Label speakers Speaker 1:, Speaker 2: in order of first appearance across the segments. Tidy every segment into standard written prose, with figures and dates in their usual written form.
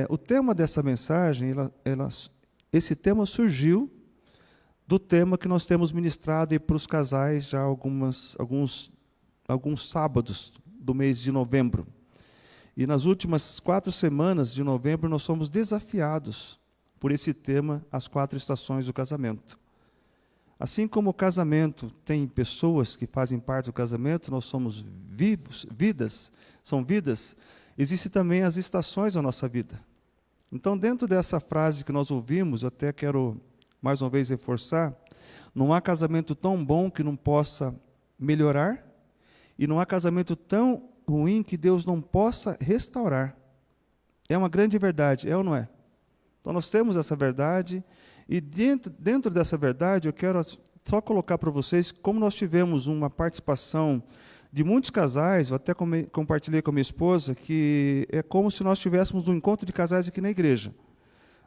Speaker 1: O tema dessa mensagem, esse tema surgiu do tema que nós temos ministrado para os casais já alguns sábados do mês de novembro. E nas últimas 4 semanas de novembro, nós somos desafiados por esse tema, as 4 estações do casamento. Assim como o casamento tem pessoas que fazem parte do casamento, nós somos vidas, existem também as estações da nossa vida. Então, dentro dessa frase que nós ouvimos, eu até quero mais uma vez reforçar, não há casamento tão bom que não possa melhorar, e não há casamento tão ruim que Deus não possa restaurar. É uma grande verdade, é ou não é? Então nós temos essa verdade, e dentro dessa verdade eu quero só colocar para vocês como nós tivemos uma participação de muitos casais, eu até compartilhei com a minha esposa, que é como se nós tivéssemos um encontro de casais aqui na igreja.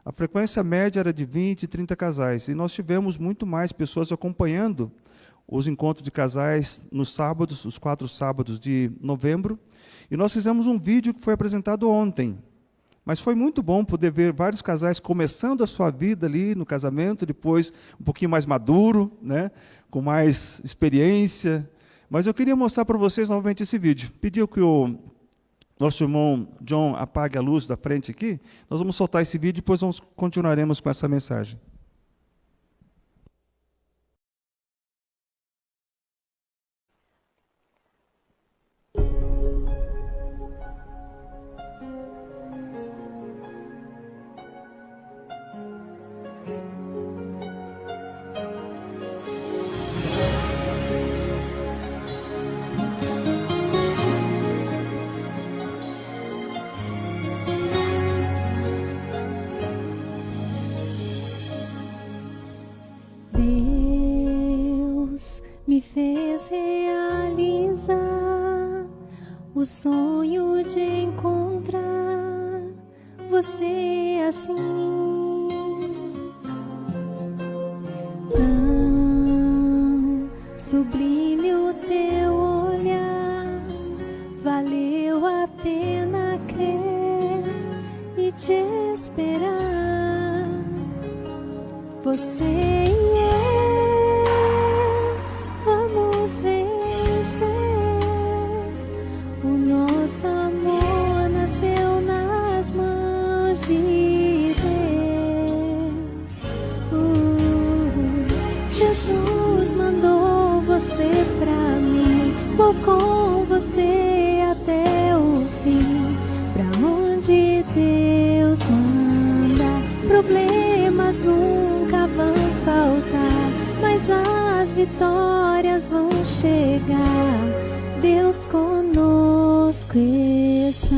Speaker 1: A frequência média era de 20, 30 casais, e nós tivemos muito mais pessoas acompanhando os encontros de casais nos sábados, os 4 sábados de novembro, e nós fizemos um vídeo que foi apresentado ontem. Mas foi muito bom poder ver vários casais começando a sua vida ali no casamento, depois um pouquinho mais maduro, né, com mais experiência. Mas eu queria mostrar para vocês novamente esse vídeo. Pediu que o nosso irmão John apague a luz da frente aqui. Nós vamos soltar esse vídeo e depois continuaremos com essa mensagem.
Speaker 2: Me fez realizar o sonho de encontrar você assim, tão sublime o teu olhar, valeu a pena crer e te esperar. Você e vamos vencer. O nosso amor nasceu nas mãos de Deus. Jesus mandou você pra mim, vou com você até o fim. Pra onde Deus manda, problemas nunca vão faltar, mas as vitórias vão chegar. Deus conosco está.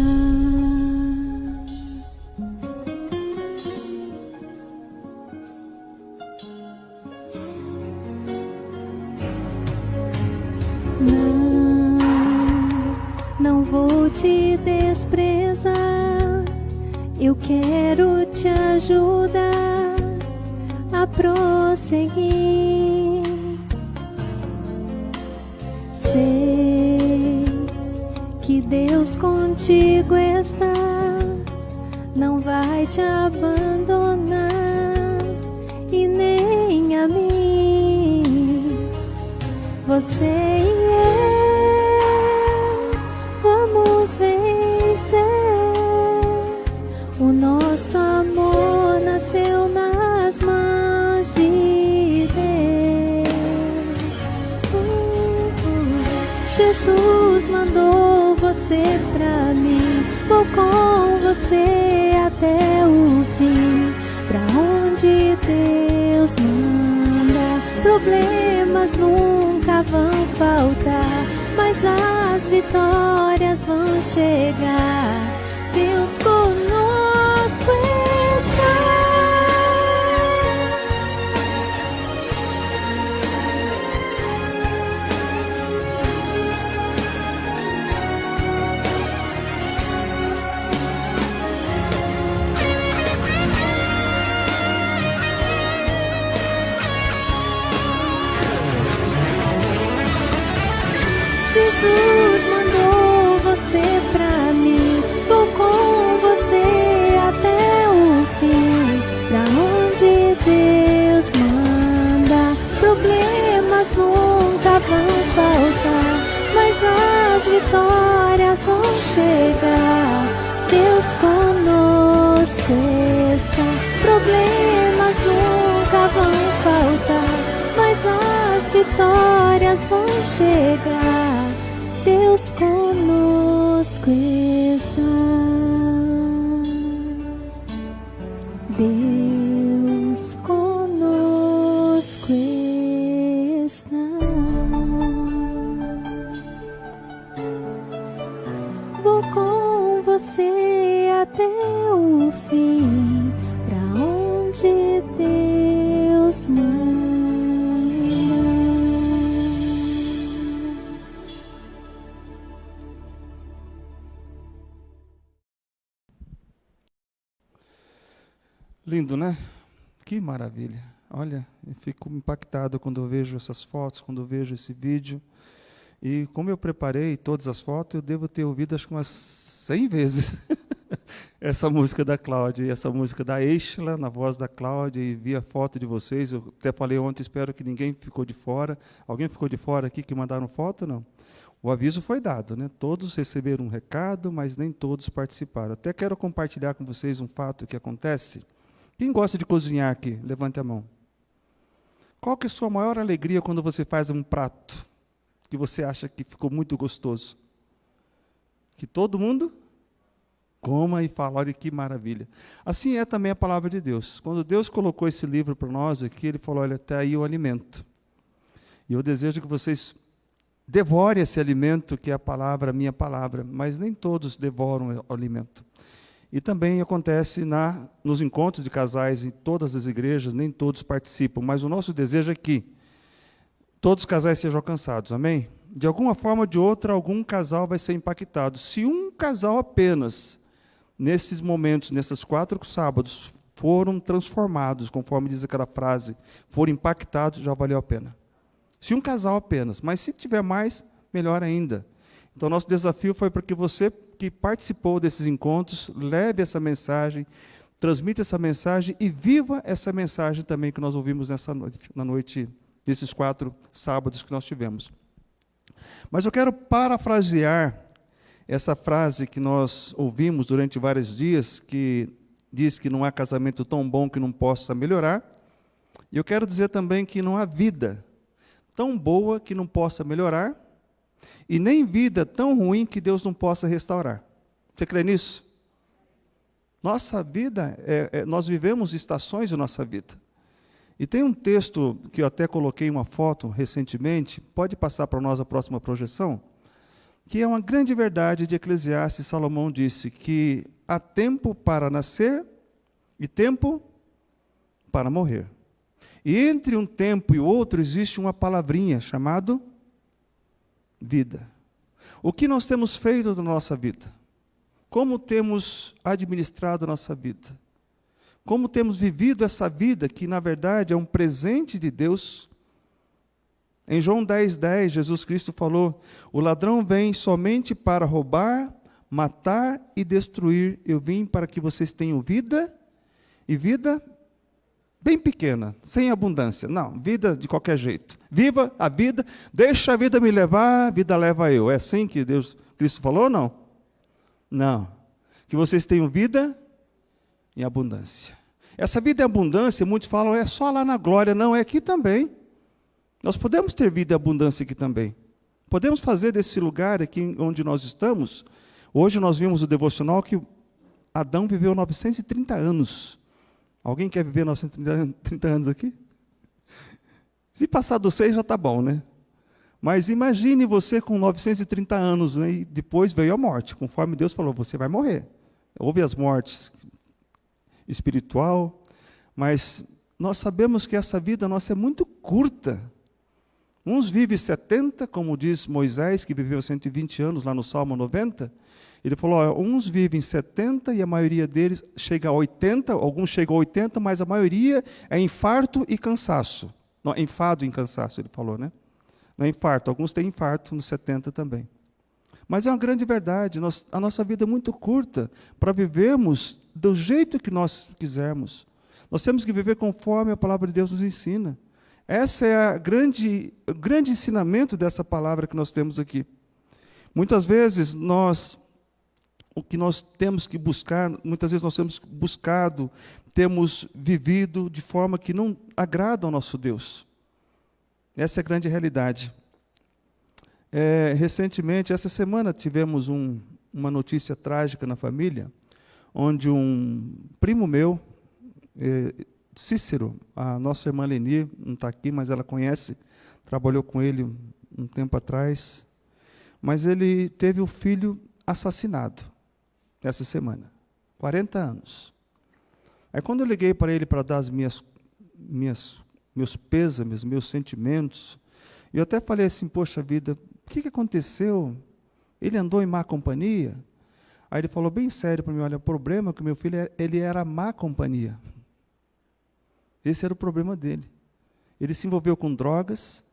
Speaker 2: Não vou te desprezar, eu quero te ajudar a prosseguir. Sei que Deus contigo está, não vai te abandonar e nem a mim. Você e eu vamos vencer. O nosso amor nasceu nas mãos de Deus. Jesus mandou você pra mim, vou com você até o fim. Pra onde Deus manda, problemas nunca vão faltar, mas as vitórias vão chegar. Deus conosco está. Jesus mandou você pra mim, vou com você Deus conosco está. Problemas nunca vão faltar, mas as vitórias vão chegar. Deus conosco está. Deus conosco está. Vou com você até o fim, pra onde Deus manda.
Speaker 1: Lindo, né? Que maravilha. Olha, eu fico impactado quando eu vejo essas fotos, quando eu vejo esse vídeo. E como eu preparei todas as fotos, eu devo ter ouvido acho que umas 100 vezes essa música da Cláudia, e essa música da Eixla, na voz da Cláudia, e vi a foto de vocês. Eu até falei ontem, espero que ninguém ficou de fora. Alguém ficou de fora aqui que mandaram foto? Não. O aviso foi dado, né? Todos receberam um recado, mas nem todos participaram. Até quero compartilhar com vocês um fato que acontece. Quem gosta de cozinhar aqui? Levante a mão. Qual que é a sua maior alegria quando você faz um prato que você acha que ficou muito gostoso? Que todo mundo coma e fala, olha que maravilha. Assim é também a palavra de Deus. Quando Deus colocou esse livro para nós aqui, Ele falou, olha, até aí o alimento. E eu desejo que vocês devorem esse alimento, que é a palavra, a minha palavra, mas nem todos devoram o alimento. E também acontece nos encontros de casais em todas as igrejas, nem todos participam, mas o nosso desejo é que todos os casais sejam alcançados, amém? De alguma forma ou de outra, algum casal vai ser impactado. Se um casal apenas, nesses momentos, nesses 4 sábados, foram transformados, conforme diz aquela frase, foram impactados, já valeu a pena. Se um casal apenas, mas se tiver mais, melhor ainda. Então, nosso desafio foi para que você que participou desses encontros, leve essa mensagem, transmita essa mensagem e viva essa mensagem também que nós ouvimos na noite, nesses 4 sábados que nós tivemos. Mas eu quero parafrasear essa frase que nós ouvimos durante vários dias, que diz que não há casamento tão bom que não possa melhorar. E eu quero dizer também que não há vida tão boa que não possa melhorar, e nem vida tão ruim que Deus não possa restaurar. Você crê nisso? Nossa vida, nós vivemos estações da nossa vida. E tem um texto que eu até coloquei uma foto recentemente, pode passar para nós a próxima projeção, que é uma grande verdade de Eclesiastes. Salomão disse que há tempo para nascer e tempo para morrer. E entre um tempo e o outro existe uma palavrinha chamada vida. O que nós temos feito da nossa vida? Como temos administrado a nossa vida? Como temos vivido essa vida que, na verdade, é um presente de Deus? Em João 10:10, Jesus Cristo falou, o ladrão vem somente para roubar, matar e destruir. Eu vim para que vocês tenham vida, e vida bem pequena, sem abundância. Não, vida de qualquer jeito. Viva a vida, deixa a vida me levar, a vida leva eu. É assim que Cristo falou ou não? Não. Que vocês tenham vida em abundância. Essa vida em abundância, muitos falam, é só lá na glória. Não, é aqui também. Nós podemos ter vida em abundância aqui também. Podemos fazer desse lugar aqui onde nós estamos. Hoje nós vimos o devocional que Adão viveu 930 anos. Alguém quer viver 930 anos aqui? Se passar dos 6 já está bom, né? Mas imagine você com 930 anos, né, e depois veio a morte. Conforme Deus falou, você vai morrer. Houve as mortes espiritual, mas nós sabemos que essa vida nossa é muito curta. Uns vivem 70, como diz Moisés, que viveu 120 anos lá no Salmo 90. Ele falou, ó, uns vivem 70 e a maioria deles chega a 80, alguns chegam a 80, mas a maioria é infarto e cansaço. Não, enfado e cansaço, ele falou, né? Não é infarto, alguns têm infarto nos 70 também. Mas é uma grande verdade, a nossa vida é muito curta para vivermos do jeito que nós quisermos. Nós temos que viver conforme a palavra de Deus nos ensina. Esse é o grande ensinamento dessa palavra que nós temos aqui. Muitas vezes nós o que nós temos que buscar, muitas vezes nós temos buscado, temos vivido de forma que não agrada ao nosso Deus. Essa é a grande realidade. Recentemente, essa semana, tivemos uma notícia trágica na família, onde um primo meu, Cícero, a nossa irmã Lenir, não está aqui, mas ela conhece, trabalhou com ele um tempo atrás, mas ele teve o filho assassinado essa semana, 40 anos. Aí quando eu liguei para ele para dar as meus pêsames, meus sentimentos, eu até falei assim, poxa vida, o que aconteceu? Ele andou em má companhia? Aí ele falou bem sério para mim, olha, o problema é que meu filho, ele era má companhia. Esse era o problema dele. Ele se envolveu com drogas,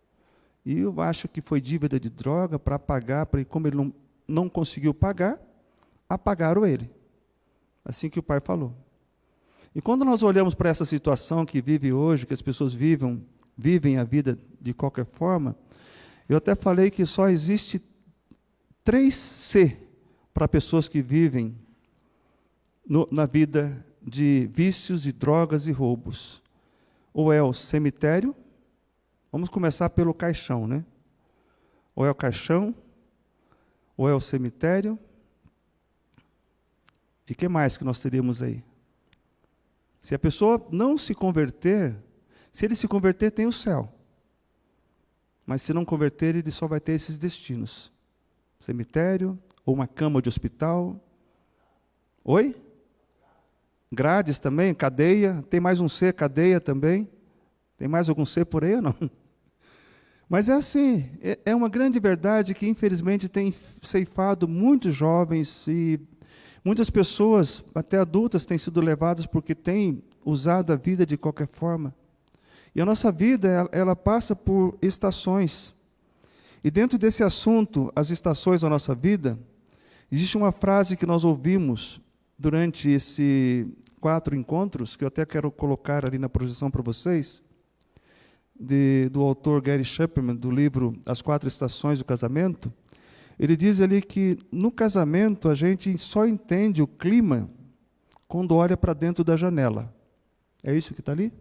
Speaker 1: e eu acho que foi dívida de droga para pagar, como ele não conseguiu pagar, apagaram ele. Assim que o pai falou. E quando nós olhamos para essa situação que vive hoje, que as pessoas vivem a vida de qualquer forma, eu até falei que só existe 3 C para pessoas que vivem na vida de vícios e drogas e roubos. Ou é o cemitério, vamos começar pelo caixão, né? Ou é o caixão, ou é o cemitério. E o que mais que nós teríamos aí? Se a pessoa não se converter, se ele se converter, tem o céu. Mas se não converter, ele só vai ter esses destinos. Cemitério, ou uma cama de hospital. Oi? Grades também, cadeia. Tem mais um C, cadeia também. Tem mais algum C por aí ou não? Mas é assim, é uma grande verdade que infelizmente tem ceifado muitos jovens e muitas pessoas, até adultas, têm sido levadas porque têm usado a vida de qualquer forma. E a nossa vida, ela passa por estações. E dentro desse assunto, as estações da nossa vida, existe uma frase que nós ouvimos durante esses 4 encontros, que eu até quero colocar ali na projeção para vocês, do autor Gary Chapman, do livro As 4 Estações do Casamento. Ele diz ali que no casamento a gente só entende o clima quando olha para dentro da janela. É isso que está ali?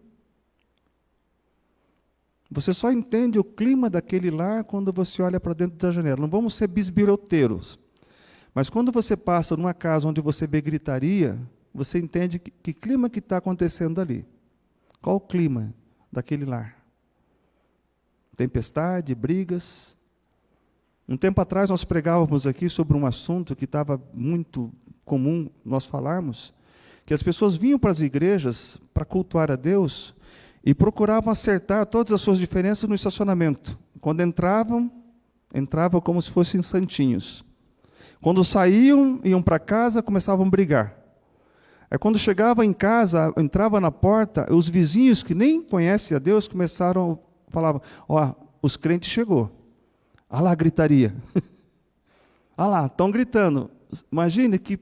Speaker 1: Você só entende o clima daquele lar quando você olha para dentro da janela. Não vamos ser bisbilhoteiros. Mas quando você passa numa casa onde você vê gritaria, você entende que clima que está acontecendo ali. Qual o clima daquele lar? Tempestade, brigas. Um tempo atrás nós pregávamos aqui sobre um assunto que estava muito comum nós falarmos, que as pessoas vinham para as igrejas para cultuar a Deus e procuravam acertar todas as suas diferenças no estacionamento. Quando entravam como se fossem santinhos. Quando saíam, iam para casa, começavam a brigar. Aí quando chegavam em casa, entrava na porta, os vizinhos que nem conhecem a Deus começaram, falavam, os crentes chegou. Olha lá a gritaria. Olha lá, estão gritando. Imagine que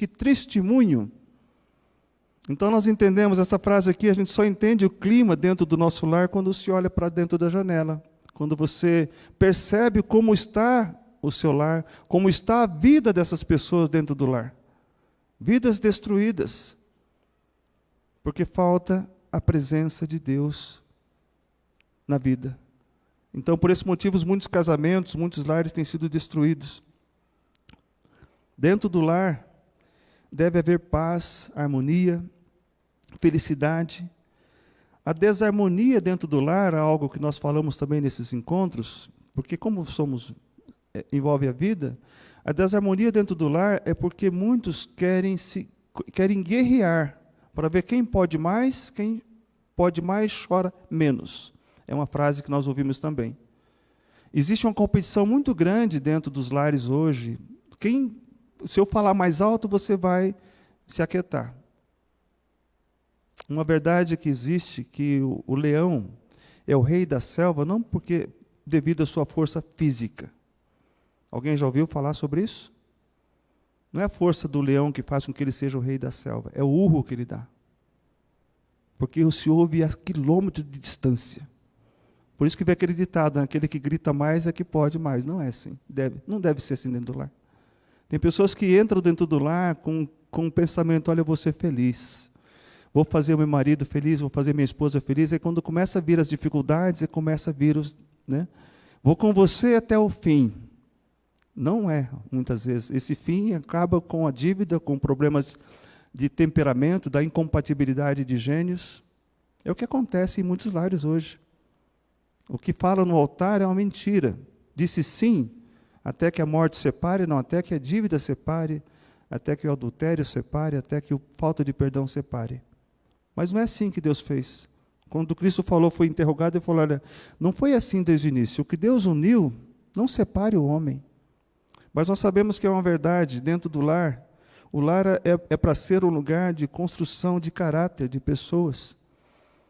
Speaker 1: testemunho. Então nós entendemos essa frase aqui, a gente só entende o clima dentro do nosso lar quando se olha para dentro da janela. Quando você percebe como está o seu lar, como está a vida dessas pessoas dentro do lar. Vidas destruídas. Porque falta a presença de Deus na vida. Então, por esse motivo, muitos casamentos, muitos lares têm sido destruídos. Dentro do lar, deve haver paz, harmonia, felicidade. A desarmonia dentro do lar é algo que nós falamos também nesses encontros, porque como envolve a vida, a desarmonia dentro do lar é porque muitos querem guerrear para ver quem pode mais chora menos. É uma frase que nós ouvimos também. Existe uma competição muito grande dentro dos lares hoje. Se eu falar mais alto, você vai se aquietar. Uma verdade que existe, que o leão é o rei da selva, não porque devido à sua força física. Alguém já ouviu falar sobre isso? Não é a força do leão que faz com que ele seja o rei da selva, é o urro que ele dá. Porque se ouve a quilômetros de distância. Por isso que vem aquele ditado, aquele que grita mais é que pode mais. Não é assim. Não deve ser assim dentro do lar. Tem pessoas que entram dentro do lar com um pensamento, olha, eu vou ser feliz. Vou fazer o meu marido feliz, vou fazer minha esposa feliz. Aí quando começa a vir as dificuldades, começa a vir os... Né? Vou com você até o fim. Não é, muitas vezes. Esse fim acaba com a dívida, com problemas de temperamento, da incompatibilidade de gênios. É o que acontece em muitos lares hoje. O que fala no altar é uma mentira. Disse sim, até que a morte separe, não, até que a dívida separe, até que o adultério separe, até que a falta de perdão separe. Mas não é assim que Deus fez. Quando Cristo falou, foi interrogado, ele falou, olha, não foi assim desde o início. O que Deus uniu, não separe o homem. Mas nós sabemos que é uma verdade dentro do lar. O lar é para ser um lugar de construção de caráter, de pessoas.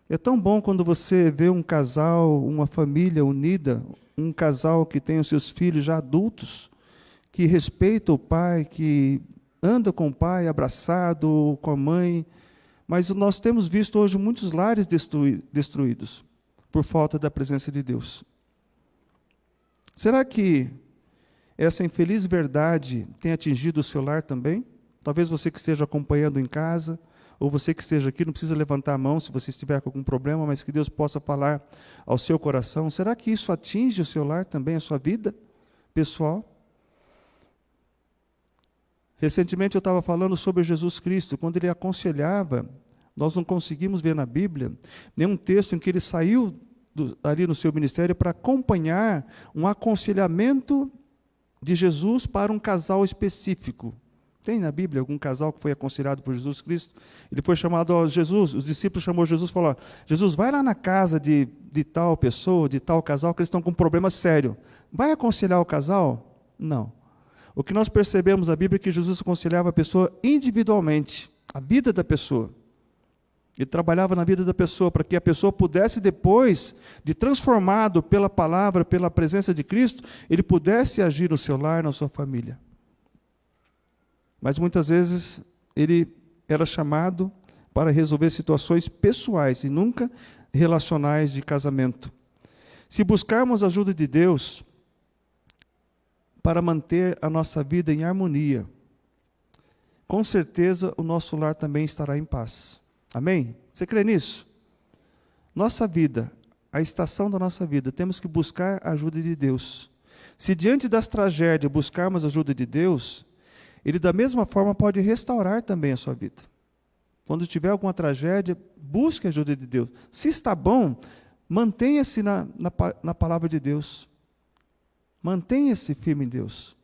Speaker 1: É tão bom quando você vê um casal, uma família unida, um casal que tem os seus filhos já adultos, que respeita o pai, que anda com o pai, abraçado com a mãe. Mas nós temos visto hoje muitos lares destruídos por falta da presença de Deus. Será que essa infeliz verdade tem atingido o seu lar também? Talvez você que esteja acompanhando em casa, ou você que esteja aqui, não precisa levantar a mão se você estiver com algum problema, mas que Deus possa falar ao seu coração. Será que isso atinge o seu lar também, a sua vida pessoal? Recentemente eu estava falando sobre Jesus Cristo, quando ele aconselhava, nós não conseguimos ver na Bíblia nenhum texto em que ele saiu ali no seu ministério para acompanhar um aconselhamento de Jesus para um casal específico. Tem na Bíblia algum casal que foi aconselhado por Jesus Cristo? Ele foi chamado a Jesus, os discípulos chamou Jesus e falou, Jesus, vai lá na casa de tal pessoa, de tal casal, que eles estão com um problema sério. Vai aconselhar o casal? Não. O que nós percebemos na Bíblia é que Jesus aconselhava a pessoa individualmente, a vida da pessoa. Ele trabalhava na vida da pessoa, para que a pessoa pudesse, depois de transformado pela palavra, pela presença de Cristo, ele pudesse agir no seu lar, na sua família. Mas muitas vezes ele era chamado para resolver situações pessoais e nunca relacionais de casamento. Se buscarmos a ajuda de Deus para manter a nossa vida em harmonia, com certeza o nosso lar também estará em paz. Amém? Você crê nisso? Nossa vida, a estação da nossa vida, temos que buscar a ajuda de Deus. Se diante das tragédias buscarmos a ajuda de Deus, Ele da mesma forma pode restaurar também a sua vida. Quando tiver alguma tragédia, busque a ajuda de Deus. Se está bom, mantenha-se na palavra de Deus. Mantenha-se firme em Deus.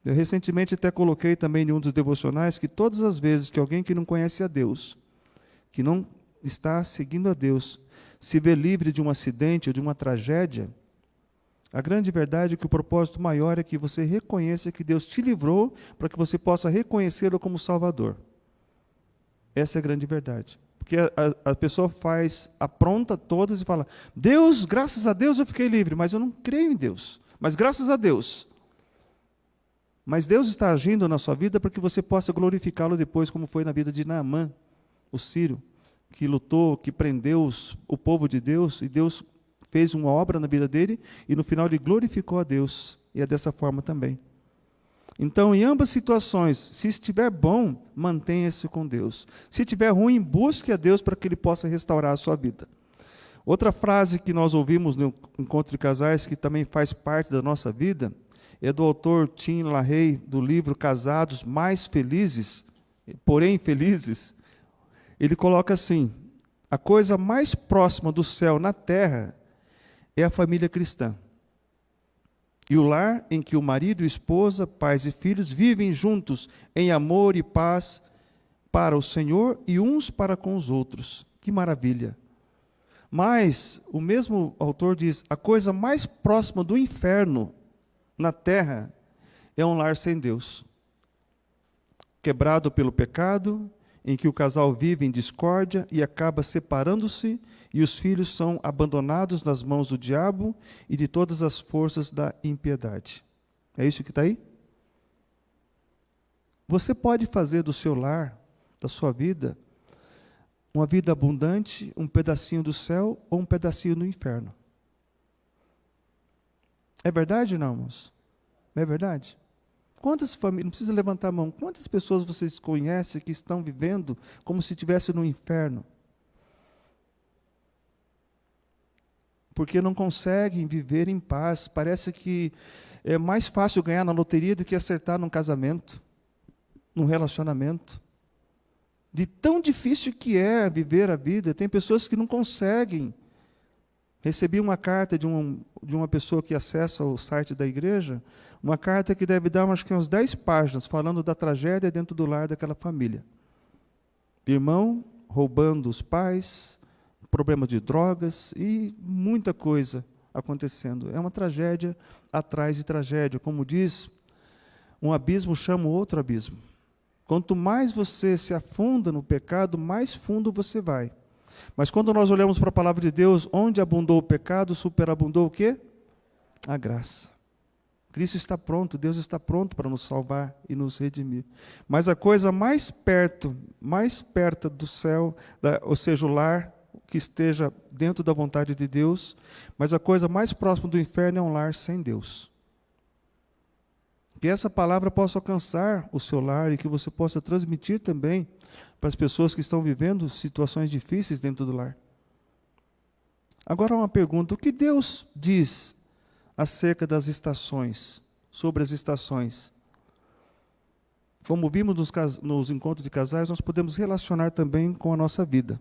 Speaker 1: Eu recentemente até coloquei também em um dos devocionais que todas as vezes que alguém que não conhece a Deus, que não está seguindo a Deus, se vê livre de um acidente ou de uma tragédia, a grande verdade é que o propósito maior é que você reconheça que Deus te livrou para que você possa reconhecê-lo como Salvador. Essa é a grande verdade. Porque a pessoa apronta todas e fala, Deus, graças a Deus eu fiquei livre, mas eu não creio em Deus. Mas graças a Deus. Mas Deus está agindo na sua vida para que você possa glorificá-lo depois, como foi na vida de Naamã, o sírio, que lutou, que prendeu o povo de Deus, e Deus fez uma obra na vida dele, e no final ele glorificou a Deus, e é dessa forma também. Então, em ambas situações, se estiver bom, mantenha-se com Deus. Se estiver ruim, busque a Deus para que Ele possa restaurar a sua vida. Outra frase que nós ouvimos no Encontro de Casais, que também faz parte da nossa vida, é do autor Tim LaHaye, do livro Casados Mais Felizes, porém Felizes. Ele coloca assim, a coisa mais próxima do céu na terra é a família cristã. E o lar em que o marido e esposa, pais e filhos vivem juntos em amor e paz para o Senhor e uns para com os outros. Que maravilha! Mas o mesmo autor diz, a coisa mais próxima do inferno na terra é um lar sem Deus. Quebrado pelo pecado, em que o casal vive em discórdia e acaba separando-se, e os filhos são abandonados nas mãos do diabo e de todas as forças da impiedade. É isso que está aí? Você pode fazer do seu lar, da sua vida, uma vida abundante, um pedacinho do céu ou um pedacinho do inferno. É verdade, não, irmãos? É verdade? Quantas famílias, não precisa levantar a mão, quantas pessoas vocês conhecem que estão vivendo como se estivesse no inferno? Porque não conseguem viver em paz. Parece que é mais fácil ganhar na loteria do que acertar num casamento, num relacionamento. De tão difícil que é viver a vida, tem pessoas que não conseguem. Recebi uma carta de uma pessoa que acessa o site da igreja, uma carta que deve dar acho que umas 10 páginas, falando da tragédia dentro do lar daquela família. Irmão roubando os pais, problema de drogas e muita coisa acontecendo. É uma tragédia atrás de tragédia. Como diz, um abismo chama outro abismo. Quanto mais você se afunda no pecado, mais fundo você vai. Mas quando nós olhamos para a palavra de Deus, onde abundou o pecado, superabundou o quê? A graça. Cristo está pronto, Deus está pronto para nos salvar e nos redimir. Mas a coisa mais perto do céu, ou seja, o lar que esteja dentro da vontade de Deus, mas a coisa mais próxima do inferno é um lar sem Deus. Que essa palavra possa alcançar o seu lar e que você possa transmitir também para as pessoas que estão vivendo situações difíceis dentro do lar. Agora uma pergunta, o que Deus diz acerca das estações, sobre as estações? Como vimos nos encontros de casais, nós podemos relacionar também com a nossa vida.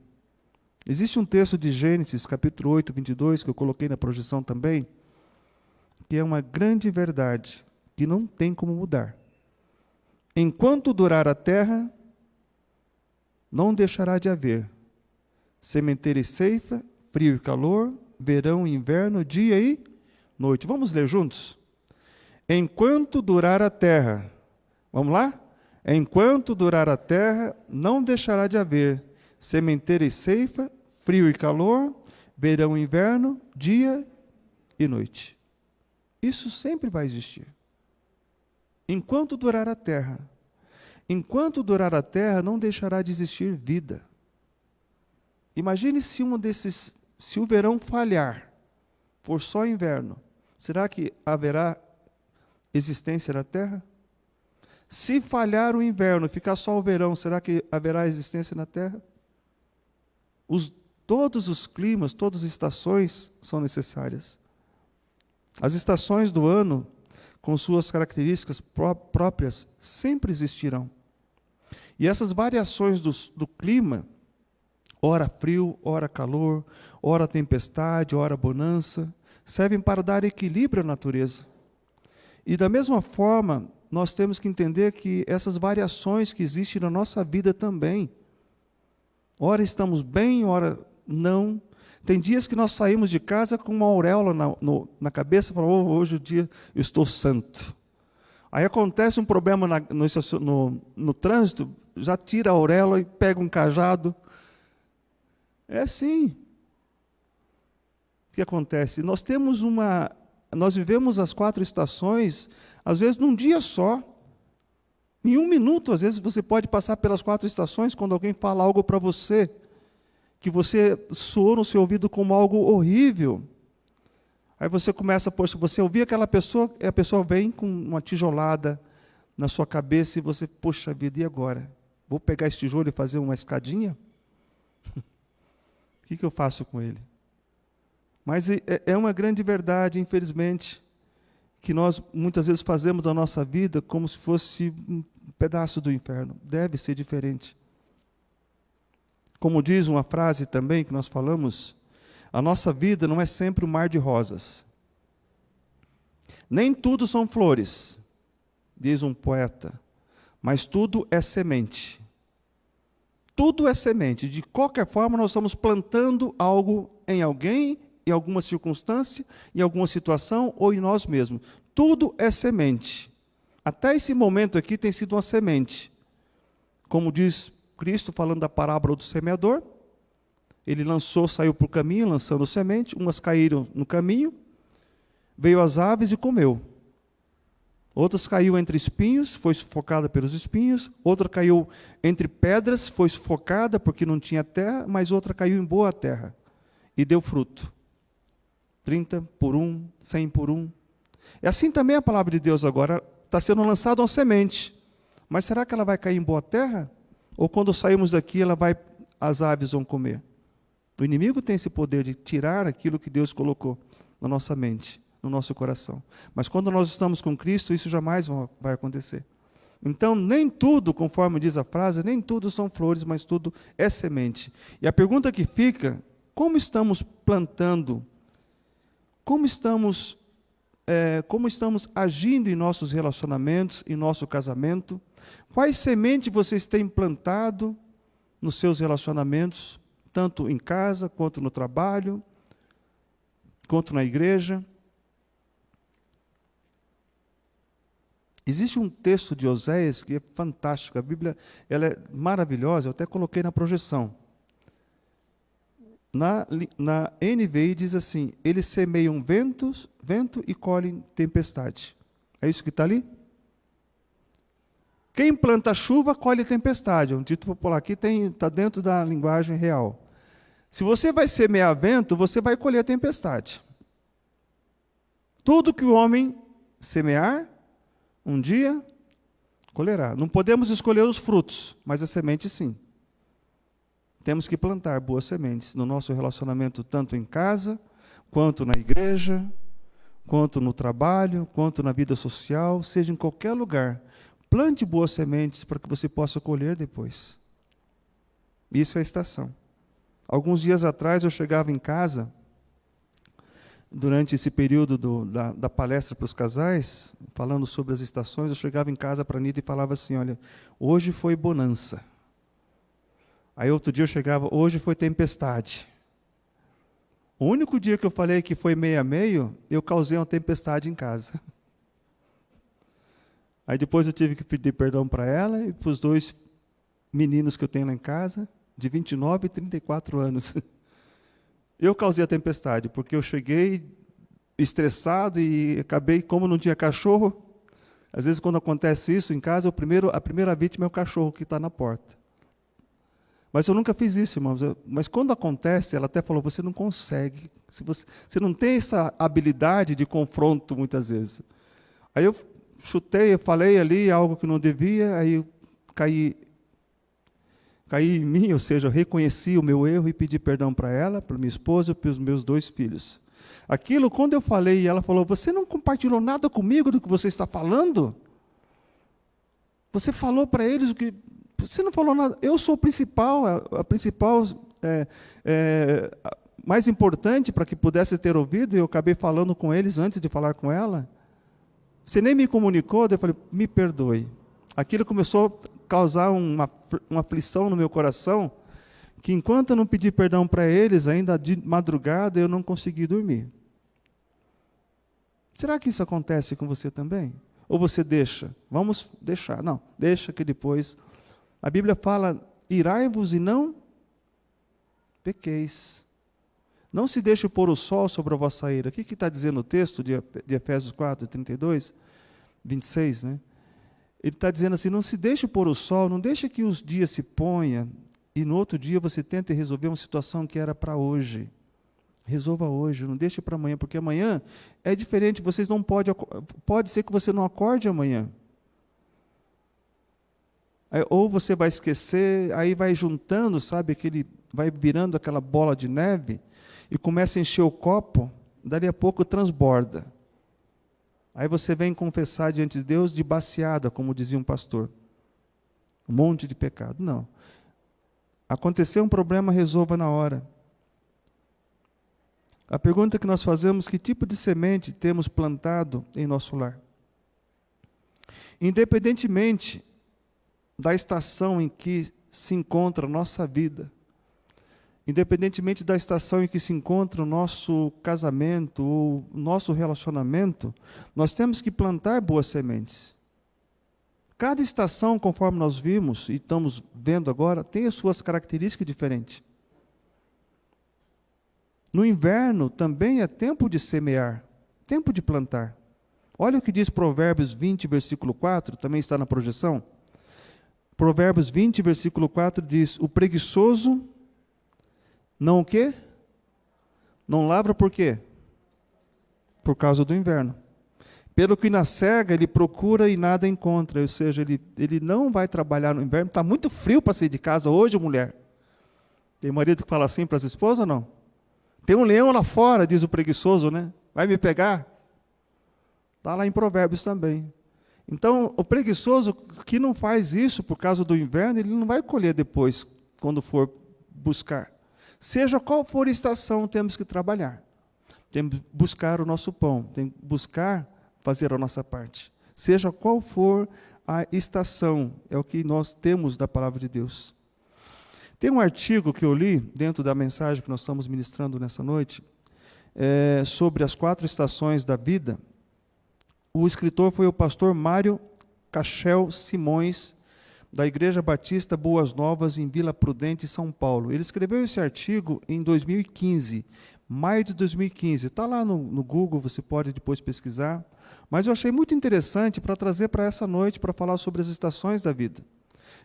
Speaker 1: Existe um texto de Gênesis, capítulo 8, 22, que eu coloquei na projeção também, que é uma grande verdade, que não tem como mudar. Enquanto durar a terra, não deixará de haver sementeira e ceifa, frio e calor, verão e inverno, dia e noite. Vamos ler juntos? Enquanto durar a terra, vamos lá? Enquanto durar a terra, não deixará de haver sementeira e ceifa, frio e calor, verão e inverno, dia e noite. Isso sempre vai existir. Enquanto durar a terra. Enquanto durar a terra, não deixará de existir vida. Imagine se o verão falhar, for só inverno, será que haverá existência na terra? Se falhar o inverno, ficar só o verão, será que haverá existência na terra? Todos os climas, todas as estações são necessárias. As estações do ano, com suas características próprias, sempre existirão. E essas variações do clima, ora frio, ora calor, ora tempestade, ora bonança, servem para dar equilíbrio à natureza. E da mesma forma, nós temos que entender que essas variações que existem na nossa vida também, ora estamos bem, ora não. Tem dias que nós saímos de casa com uma auréola na cabeça e falamos, hoje o dia eu estou santo. Aí acontece um problema no trânsito, já tira a auréola e pega um cajado. É assim. O que acontece? Nós vivemos as 4 estações, às vezes num dia só. Em 1 minuto, às vezes você pode passar pelas 4 estações quando alguém fala algo para você, que você soou no seu ouvido como algo horrível. Aí você começa, poxa, você ouvir aquela pessoa, e a pessoa vem com uma tijolada na sua cabeça e você, poxa vida, e agora? Vou pegar esse tijolo e fazer uma escadinha? O que eu faço com ele? Mas é uma grande verdade, infelizmente, que nós muitas vezes fazemos da nossa vida como se fosse um pedaço do inferno. Deve ser diferente. Como diz uma frase também que nós falamos, a nossa vida não é sempre um mar de rosas. Nem tudo são flores, diz um poeta, mas tudo é semente. Tudo é semente. De qualquer forma, nós estamos plantando algo em alguém, em alguma circunstância, em alguma situação ou em nós mesmos. Tudo é semente. Até esse momento aqui tem sido uma semente. Como diz Cristo, falando da parábola do semeador, ele saiu para o caminho, lançando semente, umas caíram no caminho, veio as aves e comeu. Outras caiu entre espinhos, foi sufocada pelos espinhos, outra caiu entre pedras, foi sufocada porque não tinha terra, mas outra caiu em boa terra e deu fruto. 30 por 1, 100 por 1. É assim também a palavra de Deus agora. está sendo lançada uma semente. Mas será que ela vai cair em boa terra? Ou quando sairmos daqui, as aves vão comer? O inimigo tem esse poder de tirar aquilo que Deus colocou na nossa mente, no nosso coração. Mas quando nós estamos com Cristo, isso jamais vai acontecer. Então, nem tudo, conforme diz a frase, nem tudo são flores, mas tudo é semente. E a pergunta que fica, como estamos plantando? Como estamos agindo em nossos relacionamentos, em nosso casamento? Quais sementes vocês têm plantado nos seus relacionamentos, tanto em casa, quanto no trabalho, quanto na igreja? Existe um texto de Oséias que é fantástico, a Bíblia ela é maravilhosa, eu até coloquei na projeção. Na NVI diz assim, eles semeiam vento e colhem tempestade. É isso que está ali? Quem planta chuva, colhe tempestade. É um dito popular aqui, está dentro da linguagem real. Se você vai semear vento, você vai colher tempestade. Tudo que o homem semear, um dia colherá. Não podemos escolher os frutos, mas a semente sim. Temos que plantar boas sementes no nosso relacionamento, tanto em casa, quanto na igreja, quanto no trabalho, quanto na vida social, seja em qualquer lugar. Plante boas sementes para que você possa colher depois. Isso é a estação. Alguns dias atrás eu chegava em casa, durante esse período da palestra para os casais, falando sobre as estações, eu chegava em casa para a Nida e falava assim, olha, hoje foi bonança. Aí outro dia eu chegava, hoje foi tempestade. O único dia que eu falei que foi meio a meio, eu causei uma tempestade em casa. Aí depois eu tive que pedir perdão para ela e para os 2 meninos que eu tenho lá em casa, de 29 e 34 anos. Eu causei a tempestade, porque eu cheguei estressado e acabei, como não tinha cachorro, às vezes quando acontece isso em casa, a primeira vítima é o cachorro que está na porta. Mas eu nunca fiz isso, irmãos. Mas quando acontece, ela até falou, você não consegue, você não tem essa habilidade de confronto muitas vezes. Aí eu chutei, eu falei ali algo que não devia, aí eu caí em mim, ou seja, eu reconheci o meu erro e pedi perdão para ela, para minha esposa e para os meus 2 filhos. Aquilo, quando eu falei, e ela falou, você não compartilhou nada comigo do que você está falando? Você falou para eles o que... Você não falou nada. Eu sou o principal, a principal, mais importante para que pudesse ter ouvido, e eu acabei falando com eles antes de falar com ela. Você nem me comunicou, daí eu falei, me perdoe. Aquilo começou a causar uma aflição no meu coração, que enquanto eu não pedi perdão para eles, ainda de madrugada, eu não consegui dormir. Será que isso acontece com você também? Ou você deixa? Vamos deixar. Não, deixa que depois... A Bíblia fala, irai-vos e não pequeis. Não se deixe pôr o sol sobre a vossa ira. O que está dizendo o texto de Efésios 4, 32, 26, né? Ele está dizendo assim, não se deixe pôr o sol, não deixe que os dias se ponham, e no outro dia você tente resolver uma situação que era para hoje. Resolva hoje, não deixe para amanhã, porque amanhã é diferente, vocês não pode ser que você não acorde amanhã. Ou você vai esquecer, aí vai juntando, sabe, vai virando aquela bola de neve e começa a encher o copo, dali a pouco transborda. Aí você vem confessar diante de Deus de baciada, como dizia um pastor. Um monte de pecado. Não. Aconteceu um problema, resolva na hora. A pergunta que nós fazemos, que tipo de semente temos plantado em nosso lar? Independentemente da estação em que se encontra a nossa vida, independentemente da estação em que se encontra o nosso casamento, ou nosso relacionamento, nós temos que plantar boas sementes. Cada estação, conforme nós vimos e estamos vendo agora, tem as suas características diferentes. No inverno também é tempo de semear, tempo de plantar. Olha o que diz Provérbios 20, versículo 4, também está na projeção. Provérbios 20, versículo 4 diz, o preguiçoso não o quê? Não lavra por quê? Por causa do inverno. Pelo que na cega ele procura e nada encontra, ou seja, ele não vai trabalhar no inverno. Está muito frio para sair de casa hoje, mulher. Tem marido que fala assim para as esposas ou não? Tem um leão lá fora, diz o preguiçoso, né? Vai me pegar? Está lá em Provérbios também. Então, o preguiçoso que não faz isso por causa do inverno, ele não vai colher depois, quando for buscar. Seja qual for a estação, temos que trabalhar. Temos que buscar o nosso pão, temos que buscar fazer a nossa parte. Seja qual for a estação, é o que nós temos da palavra de Deus. Tem um artigo que eu li, dentro da mensagem que nós estamos ministrando nessa noite, sobre as 4 estações da vida. O escritor foi o pastor Mário Cachel Simões, da Igreja Batista Boas Novas, em Vila Prudente, São Paulo. Ele escreveu esse artigo em 2015, maio de 2015. Está lá no Google, você pode depois pesquisar. Mas eu achei muito interessante para trazer para essa noite, para falar sobre as estações da vida.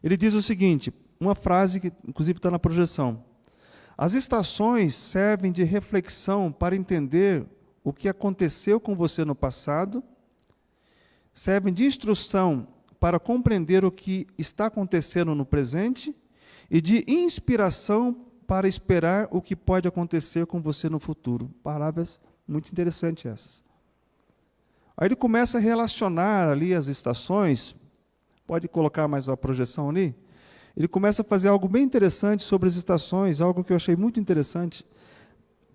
Speaker 1: Ele diz o seguinte, uma frase que inclusive está na projeção: as estações servem de reflexão para entender o que aconteceu com você no passado, servem de instrução para compreender o que está acontecendo no presente e de inspiração para esperar o que pode acontecer com você no futuro. Palavras muito interessantes essas. Aí ele começa a relacionar ali as estações, pode colocar mais a projeção ali, ele começa a fazer algo bem interessante sobre as estações, algo que eu achei muito interessante.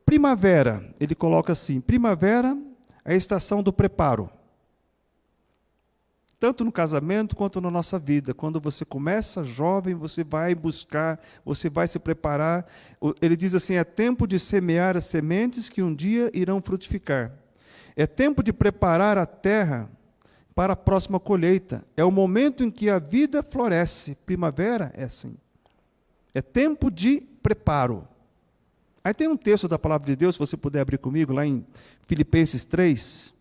Speaker 1: Primavera, ele coloca assim, primavera é a estação do preparo. Tanto no casamento quanto na nossa vida. Quando você começa jovem, você vai buscar, você vai se preparar. Ele diz assim, é tempo de semear as sementes que um dia irão frutificar. É tempo de preparar a terra para a próxima colheita. É o momento em que a vida floresce. Primavera é assim. É tempo de preparo. Aí tem um texto da palavra de Deus, se você puder abrir comigo, lá em Filipenses 3.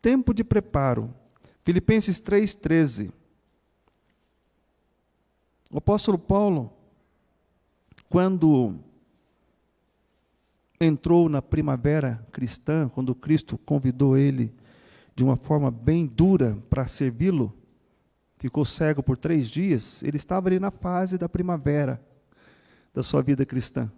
Speaker 1: Tempo de preparo. Filipenses 3:13. O apóstolo Paulo, quando entrou na primavera cristã, quando Cristo convidou ele de uma forma bem dura para servi-lo, ficou cego por 3 dias, ele estava ali na fase da primavera da sua vida cristã.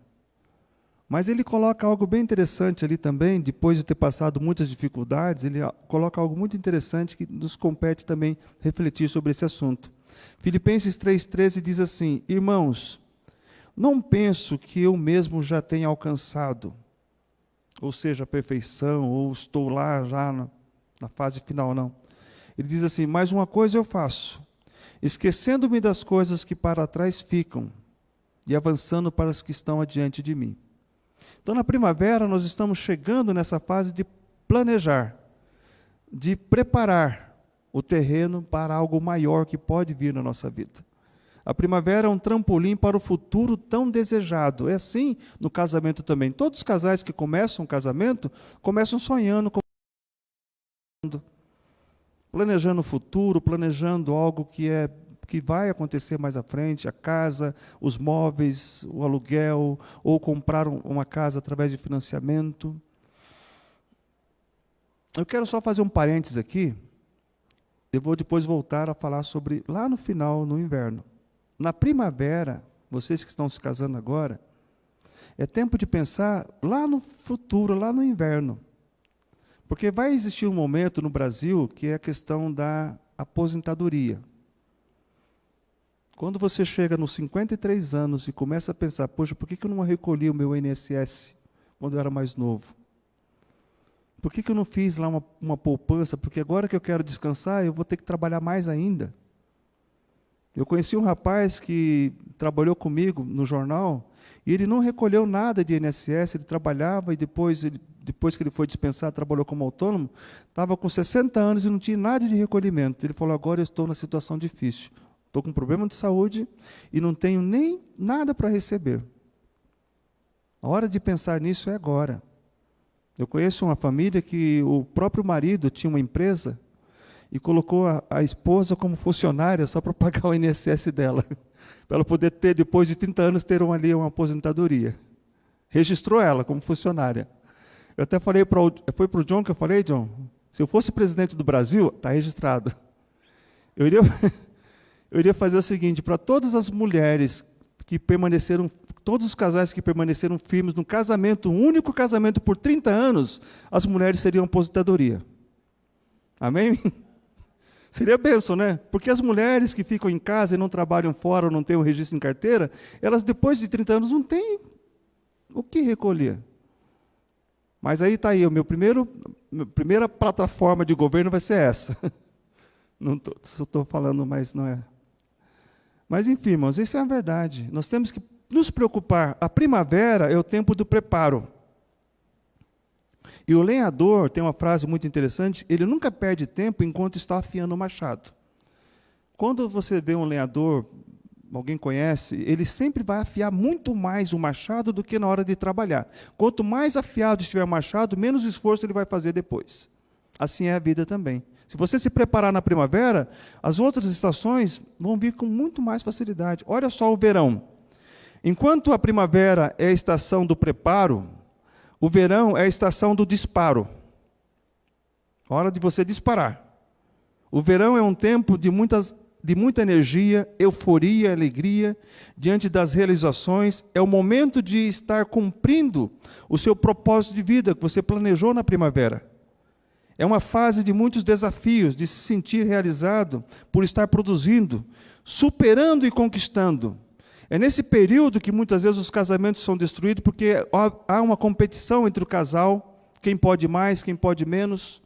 Speaker 1: Mas ele coloca algo bem interessante ali também, depois de ter passado muitas dificuldades, ele coloca algo muito interessante que nos compete também refletir sobre esse assunto. Filipenses 3:13 diz assim, irmãos, não penso que eu mesmo já tenha alcançado, ou seja, a perfeição, ou estou lá já na fase final, não. Ele diz assim, mas uma coisa eu faço, esquecendo-me das coisas que para trás ficam, e avançando para as que estão adiante de mim. Então, na primavera, nós estamos chegando nessa fase de planejar, de preparar o terreno para algo maior que pode vir na nossa vida. A primavera é um trampolim para o futuro tão desejado. É assim no casamento também. Todos os casais que começam um casamento, começam sonhando, planejando o futuro, planejando algo que vai acontecer mais à frente, a casa, os móveis, o aluguel, ou comprar uma casa através de financiamento. Eu quero só fazer um parênteses aqui, eu vou depois voltar a falar sobre, lá no final, no inverno. Na primavera, vocês que estão se casando agora, é tempo de pensar lá no futuro, lá no inverno. Porque vai existir um momento no Brasil que é a questão da aposentadoria. Quando você chega nos 53 anos e começa a pensar, poxa, por que eu não recolhi o meu INSS quando eu era mais novo? Por que eu não fiz lá uma poupança? Porque agora que eu quero descansar, eu vou ter que trabalhar mais ainda. Eu conheci um rapaz que trabalhou comigo no jornal, e ele não recolheu nada de INSS, ele trabalhava, e depois que ele foi dispensado, trabalhou como autônomo, estava com 60 anos e não tinha nada de recolhimento. Ele falou, agora eu estou na situação difícil. Estou com um problema de saúde e não tenho nem nada para receber. A hora de pensar nisso é agora. Eu conheço uma família que o próprio marido tinha uma empresa e colocou a esposa como funcionária só para pagar o INSS dela, para ela poder ter, depois de 30 anos, ter ali uma aposentadoria. Registrou ela como funcionária. Eu até falei foi para o John que eu falei, John, se eu fosse presidente do Brasil, está registrado, eu iria, eu iria fazer o seguinte, para todas as mulheres que permaneceram, todos os casais que permaneceram firmes no casamento, um único casamento por 30 anos, as mulheres seriam aposentadoria. Amém? Seria bênção, né? Porque as mulheres que ficam em casa e não trabalham fora, ou não têm um registro em carteira, elas depois de 30 anos não têm o que recolher. Mas aí está aí, minha primeira plataforma de governo vai ser essa. Não estou falando, mas não é. Mas enfim, irmãos, isso é a verdade. Nós temos que nos preocupar. A primavera é o tempo do preparo. E o lenhador, tem uma frase muito interessante, ele nunca perde tempo enquanto está afiando o machado. Quando você vê um lenhador, alguém conhece, ele sempre vai afiar muito mais o machado do que na hora de trabalhar. Quanto mais afiado estiver o machado, menos esforço ele vai fazer depois. Assim é a vida também. Se você se preparar na primavera, as outras estações vão vir com muito mais facilidade. Olha só o verão. Enquanto a primavera é a estação do preparo, o verão é a estação do disparo. Hora de você disparar. O verão é um tempo de muita energia, euforia, alegria, diante das realizações. É o momento de estar cumprindo o seu propósito de vida que você planejou na primavera. É uma fase de muitos desafios, de se sentir realizado por estar produzindo, superando e conquistando. É nesse período que muitas vezes os casamentos são destruídos, porque há uma competição entre o casal, quem pode mais, quem pode menos.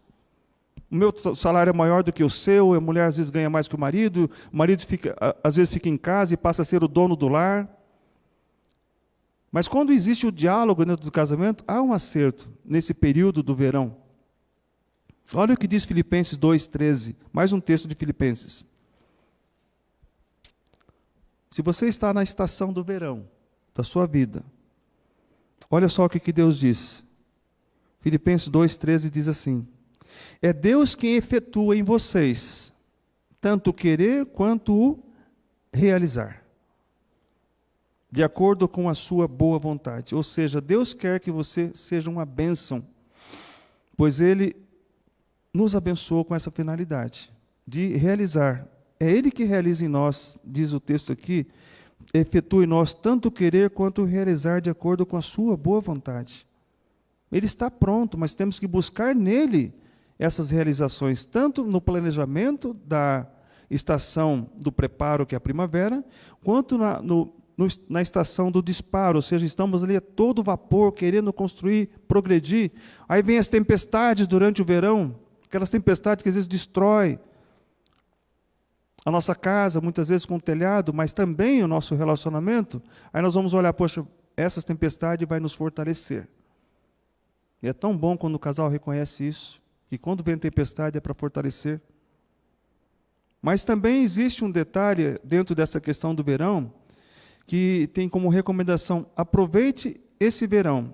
Speaker 1: O meu salário é maior do que o seu, a mulher às vezes ganha mais que o marido às vezes fica em casa e passa a ser o dono do lar. Mas quando existe o diálogo dentro do casamento, há um acerto nesse período do verão. Olha o que diz Filipenses 2,13, mais um texto de Filipenses. Se você está na estação do verão da sua vida, olha só o que Deus diz. Filipenses 2,13 diz assim: é Deus quem efetua em vocês, tanto o querer quanto o realizar, de acordo com a sua boa vontade. Ou seja, Deus quer que você seja uma bênção, pois Ele nos abençoou com essa finalidade, de realizar. É Ele que realiza em nós, diz o texto aqui, efetua em nós tanto o querer quanto o realizar de acordo com a sua boa vontade. Ele está pronto, mas temos que buscar nele essas realizações, tanto no planejamento da estação do preparo, que é a primavera, quanto na estação do disparo, ou seja, estamos ali a todo vapor, querendo construir, progredir. Aí vem as tempestades durante o verão, aquelas tempestades que às vezes destroem a nossa casa, muitas vezes com o telhado, mas também o nosso relacionamento. Aí nós vamos olhar, poxa, essas tempestades vai nos fortalecer. E é tão bom quando o casal reconhece isso, que quando vem a tempestade é para fortalecer. Mas também existe um detalhe dentro dessa questão do verão, que tem como recomendação: aproveite esse verão,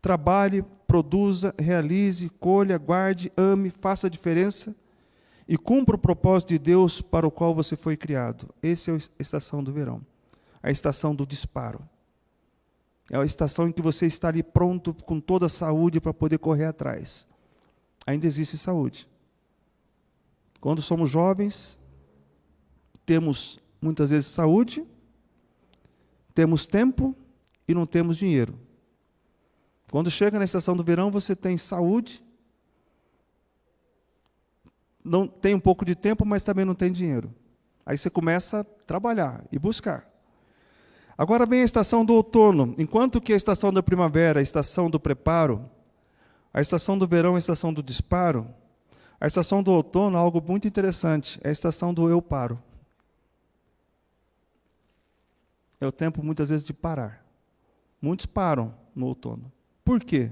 Speaker 1: trabalhe, produza, realize, colha, guarde, ame, faça a diferença e cumpra o propósito de Deus para o qual você foi criado. Essa é a estação do verão, a estação do disparo. É a estação em que você está ali pronto, com toda a saúde para poder correr atrás. Ainda existe saúde. Quando somos jovens, temos muitas vezes saúde, temos tempo e não temos dinheiro. Quando chega na estação do verão, você tem saúde, não tem um pouco de tempo, mas também não tem dinheiro. Aí você começa a trabalhar e buscar. Agora vem a estação do outono. Enquanto que a estação da primavera é a estação do preparo, a estação do verão é a estação do disparo, a estação do outono é algo muito interessante, é a estação do eu paro. É o tempo, muitas vezes, de parar. Muitos param no outono. Por quê?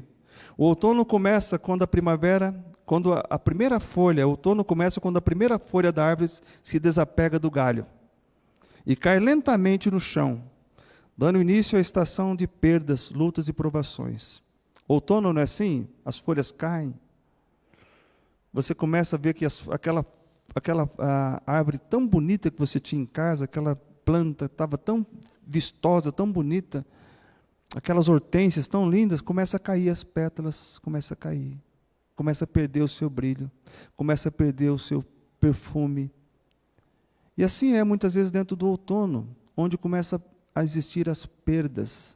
Speaker 1: O outono começa quando a primavera, quando a primeira folha, o outono começa quando a primeira folha da árvore se desapega do galho e cai lentamente no chão, dando início à estação de perdas, lutas e provações. Outono não é assim? As folhas caem. Você começa a ver que aquela árvore tão bonita que você tinha em casa, aquela planta estava tão vistosa, tão bonita, aquelas hortênsias tão lindas, começa a cair as pétalas, começa a cair. Começa a perder o seu brilho, começa a perder o seu perfume. E assim é muitas vezes dentro do outono, onde começa a existir as perdas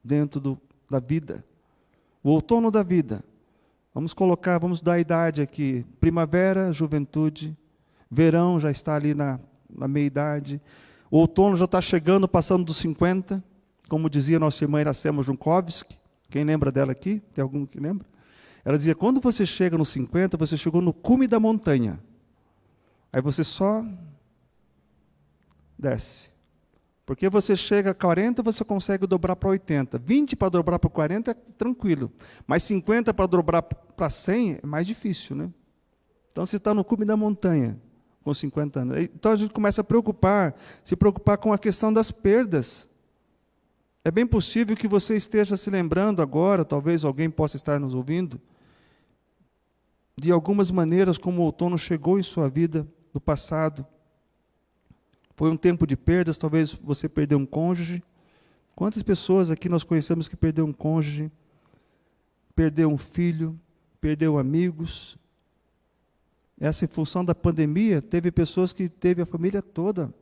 Speaker 1: dentro da vida. O outono da vida. Vamos dar a idade aqui. Primavera, juventude. Verão já está ali na meia-idade. O outono já está chegando, passando dos 50. Como dizia nossa irmã Iracema Junkovski. Quem lembra dela aqui? Tem algum que lembra? Ela dizia, quando você chega nos 50, você chegou no cume da montanha. Aí você só desce. Porque você chega a 40, você consegue dobrar para 80. 20 para dobrar para 40 é tranquilo. Mas 50 para dobrar para 100 é mais difícil, né? Então você está no cume da montanha, com 50 anos. Então a gente começa a se preocupar com a questão das perdas. É bem possível que você esteja se lembrando agora, talvez alguém possa estar nos ouvindo, de algumas maneiras como o outono chegou em sua vida no passado. Foi um tempo de perdas, talvez você perdeu um cônjuge. Quantas pessoas aqui nós conhecemos que perdeu um cônjuge, perdeu um filho, perdeu amigos? Essa, em função da pandemia, teve pessoas que teve a família toda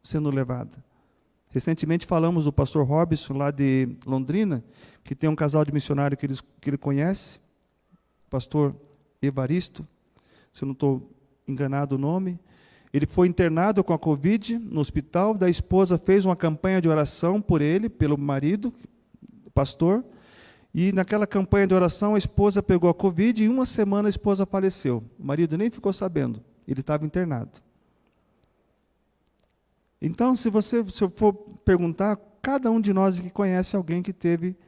Speaker 1: sendo levada. Recentemente falamos do pastor Robson, lá de Londrina, que tem um casal de missionário que ele conhece, pastor Evaristo, se eu não estou enganado o nome. Ele foi internado com a Covid no hospital, da esposa fez uma campanha de oração por ele, pelo marido, pastor, e naquela campanha de oração a esposa pegou a Covid e em uma semana a esposa faleceu. O marido nem ficou sabendo, ele estava internado. Então, se eu for perguntar, cada um de nós que conhece alguém que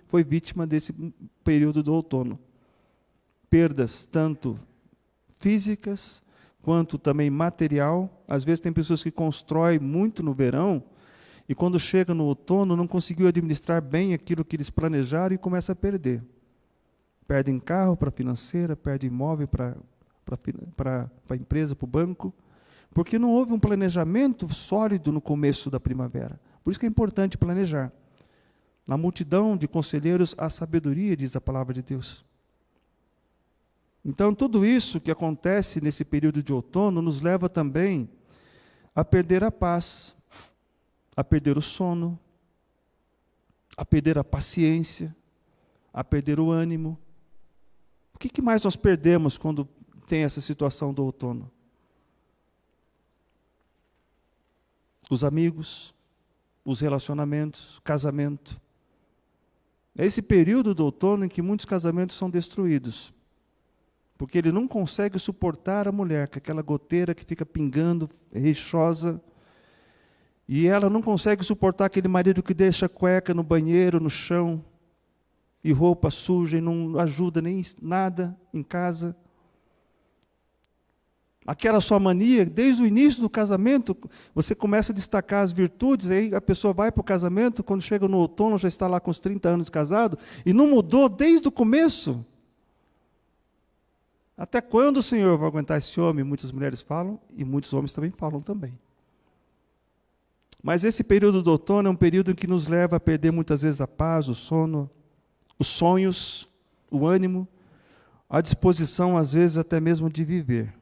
Speaker 1: foi vítima desse período do outono. Perdas tanto físicas, quanto também material. Às vezes tem pessoas que constroem muito no verão, e quando chega no outono não conseguiu administrar bem aquilo que eles planejaram e começa a perder. Perdem carro para a financeira, perdem imóvel para a empresa, para o banco, porque não houve um planejamento sólido no começo da primavera. Por isso que é importante planejar. Na multidão de conselheiros há sabedoria, diz a palavra de Deus. Então, tudo isso que acontece nesse período de outono nos leva também a perder a paz, a perder o sono, a perder a paciência, a perder o ânimo. O que mais nós perdemos quando tem essa situação do outono? Os amigos, os relacionamentos, casamento. É esse período do outono em que muitos casamentos são destruídos. Porque ele não consegue suportar a mulher, com aquela goteira que fica pingando, rixosa. E ela não consegue suportar aquele marido que deixa cueca no banheiro, no chão, e roupa suja, e não ajuda nem nada em casa. Aquela sua mania, desde o início do casamento, você começa a destacar as virtudes, aí a pessoa vai para o casamento, quando chega no outono, já está lá com os 30 anos de casado, e não mudou desde o começo. Até quando o Senhor vai aguentar esse homem? Muitas mulheres falam, e muitos homens também falam também. Mas esse período do outono é um período em que nos leva a perder muitas vezes a paz, o sono, os sonhos, o ânimo, a disposição, às vezes, até mesmo de viver.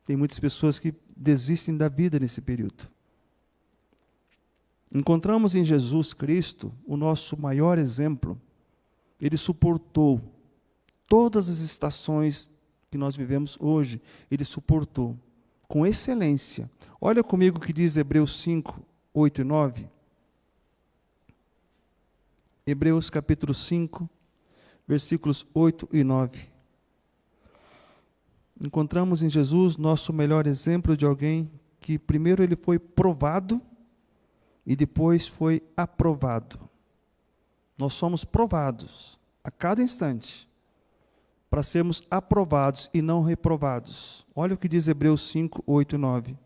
Speaker 1: Tem muitas pessoas que desistem da vida nesse período. Encontramos em Jesus Cristo o nosso maior exemplo. Ele suportou todas as estações que nós vivemos hoje. Ele suportou com excelência. Olha comigo o que diz Hebreus 5, 8 e 9. Hebreus capítulo 5, versículos 8 e 9. Encontramos em Jesus nosso melhor exemplo de alguém que primeiro ele foi provado e depois foi aprovado. Nós somos provados a cada instante para sermos aprovados e não reprovados. Olha o que diz Hebreus 5, 8 e 9.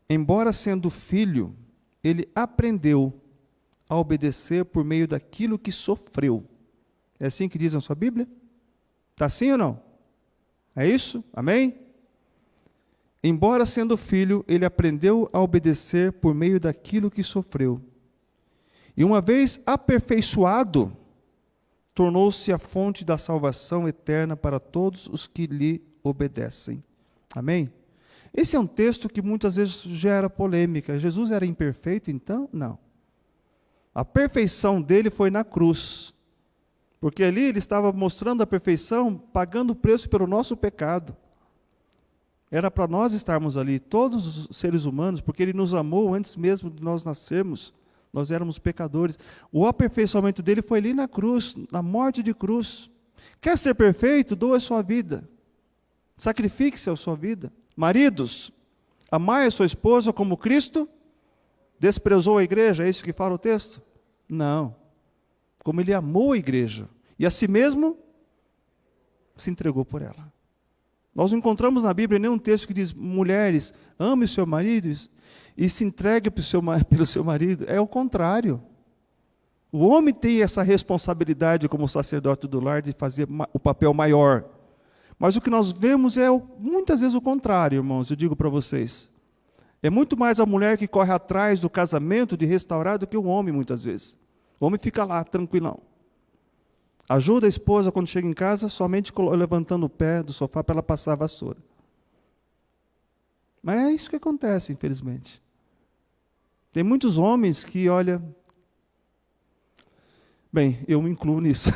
Speaker 1: Embora sendo filho, ele aprendeu a obedecer por meio daquilo que sofreu. É assim que diz na sua Bíblia? Está assim ou não? É isso? Amém? Embora sendo filho, ele aprendeu a obedecer por meio daquilo que sofreu. E uma vez aperfeiçoado, tornou-se a fonte da salvação eterna para todos os que lhe obedecem. Amém? Esse é um texto que muitas vezes gera polêmica. Jesus era imperfeito, então? Não. A perfeição dele foi na cruz. Porque ali ele estava mostrando a perfeição, pagando o preço pelo nosso pecado. Era para nós estarmos ali, todos os seres humanos, porque ele nos amou antes mesmo de nós nascermos. Nós éramos pecadores. O aperfeiçoamento dele foi ali na cruz, na morte de cruz. Quer ser perfeito? Doa a sua vida. Sacrifique-se a sua vida. Maridos, amai a sua esposa como Cristo desprezou a igreja, é isso que fala o texto? Não. Como ele amou a igreja e a si mesmo se entregou por ela. Nós não encontramos na Bíblia nenhum texto que diz: mulheres, ame o seu marido e se entregue pelo seu marido. É o contrário. O homem tem essa responsabilidade como sacerdote do lar de fazer o papel maior. Mas o que nós vemos é muitas vezes o contrário, irmãos, eu digo para vocês. É muito mais a mulher que corre atrás do casamento, de restaurar, do que o homem, muitas vezes. O homem fica lá, tranquilão. Ajuda a esposa quando chega em casa, somente levantando o pé do sofá para ela passar a vassoura. Mas é isso que acontece, infelizmente. Tem muitos homens que, olha... Bem, eu me incluo nisso.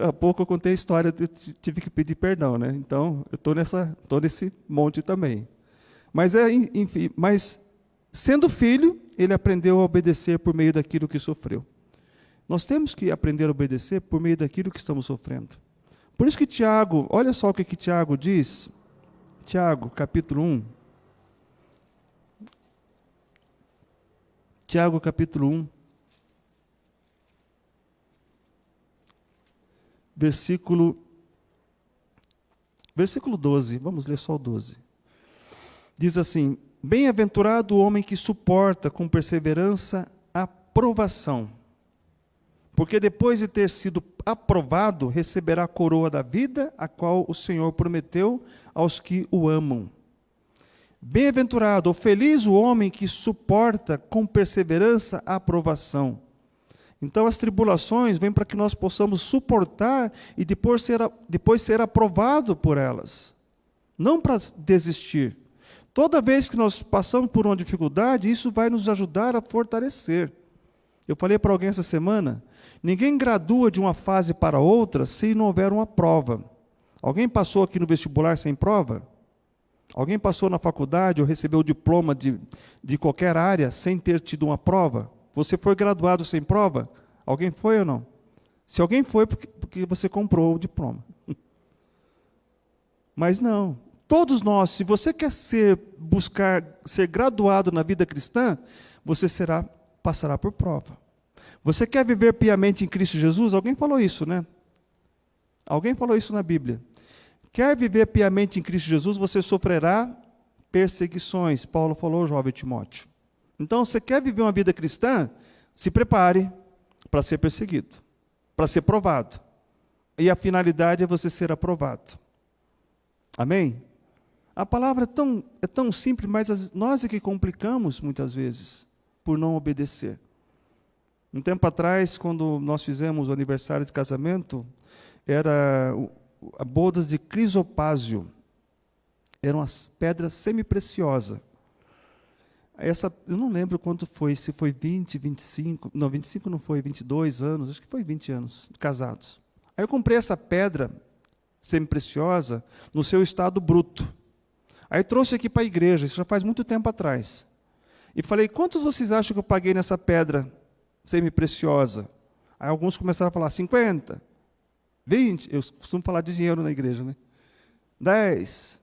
Speaker 1: Há pouco eu contei a história, eu tive que pedir perdão, né? Então, eu estou nesse monte também. Mas, enfim, sendo filho, ele aprendeu a obedecer por meio daquilo que sofreu. Nós temos que aprender a obedecer por meio daquilo que estamos sofrendo. Por isso que Tiago, olha só o que Tiago diz. Tiago, capítulo 1. Tiago, capítulo 1. Versículo 12, vamos ler só o 12. Diz assim: bem-aventurado o homem que suporta com perseverança a provação, porque depois de ter sido aprovado, receberá a coroa da vida, a qual o Senhor prometeu aos que o amam. Bem-aventurado ou feliz o homem que suporta com perseverança a provação. Então as tribulações vêm para que nós possamos suportar e depois ser aprovado por elas. Não para desistir. Toda vez que nós passamos por uma dificuldade, isso vai nos ajudar a fortalecer. Eu falei para alguém essa semana, ninguém gradua de uma fase para outra se não houver uma prova. Alguém passou aqui no vestibular sem prova? Alguém passou na faculdade ou recebeu o diploma de qualquer área sem ter tido uma prova? Você foi graduado sem prova? Alguém foi ou não? Se alguém foi, porque você comprou o diploma. Mas não. Todos nós, se você quer buscar ser graduado na vida cristã, você passará por prova. Você quer viver piamente em Cristo Jesus? Alguém falou isso, né? Alguém falou isso na Bíblia. Quer viver piamente em Cristo Jesus, você sofrerá perseguições. Paulo falou ao jovem Timóteo. Então, você quer viver uma vida cristã? Se prepare para ser perseguido, para ser provado. E a finalidade é você ser aprovado. Amém? A palavra é tão simples, mas nós é que complicamos muitas vezes por não obedecer. Um tempo atrás, quando nós fizemos o aniversário de casamento, era a bodas de crisopásio. Eram as pedras semi-preciosas. Eu não lembro quanto foi, se foi 20, 25, não, 25 não foi, 22 anos, acho que foi 20 anos, casados. Aí eu comprei essa pedra semi-preciosa no seu estado bruto. Aí trouxe aqui para a igreja, isso já faz muito tempo atrás. E falei, quantos vocês acham que eu paguei nessa pedra semi-preciosa? Aí alguns começaram a falar, 50, 20, eu costumo falar de dinheiro na igreja, né? 10,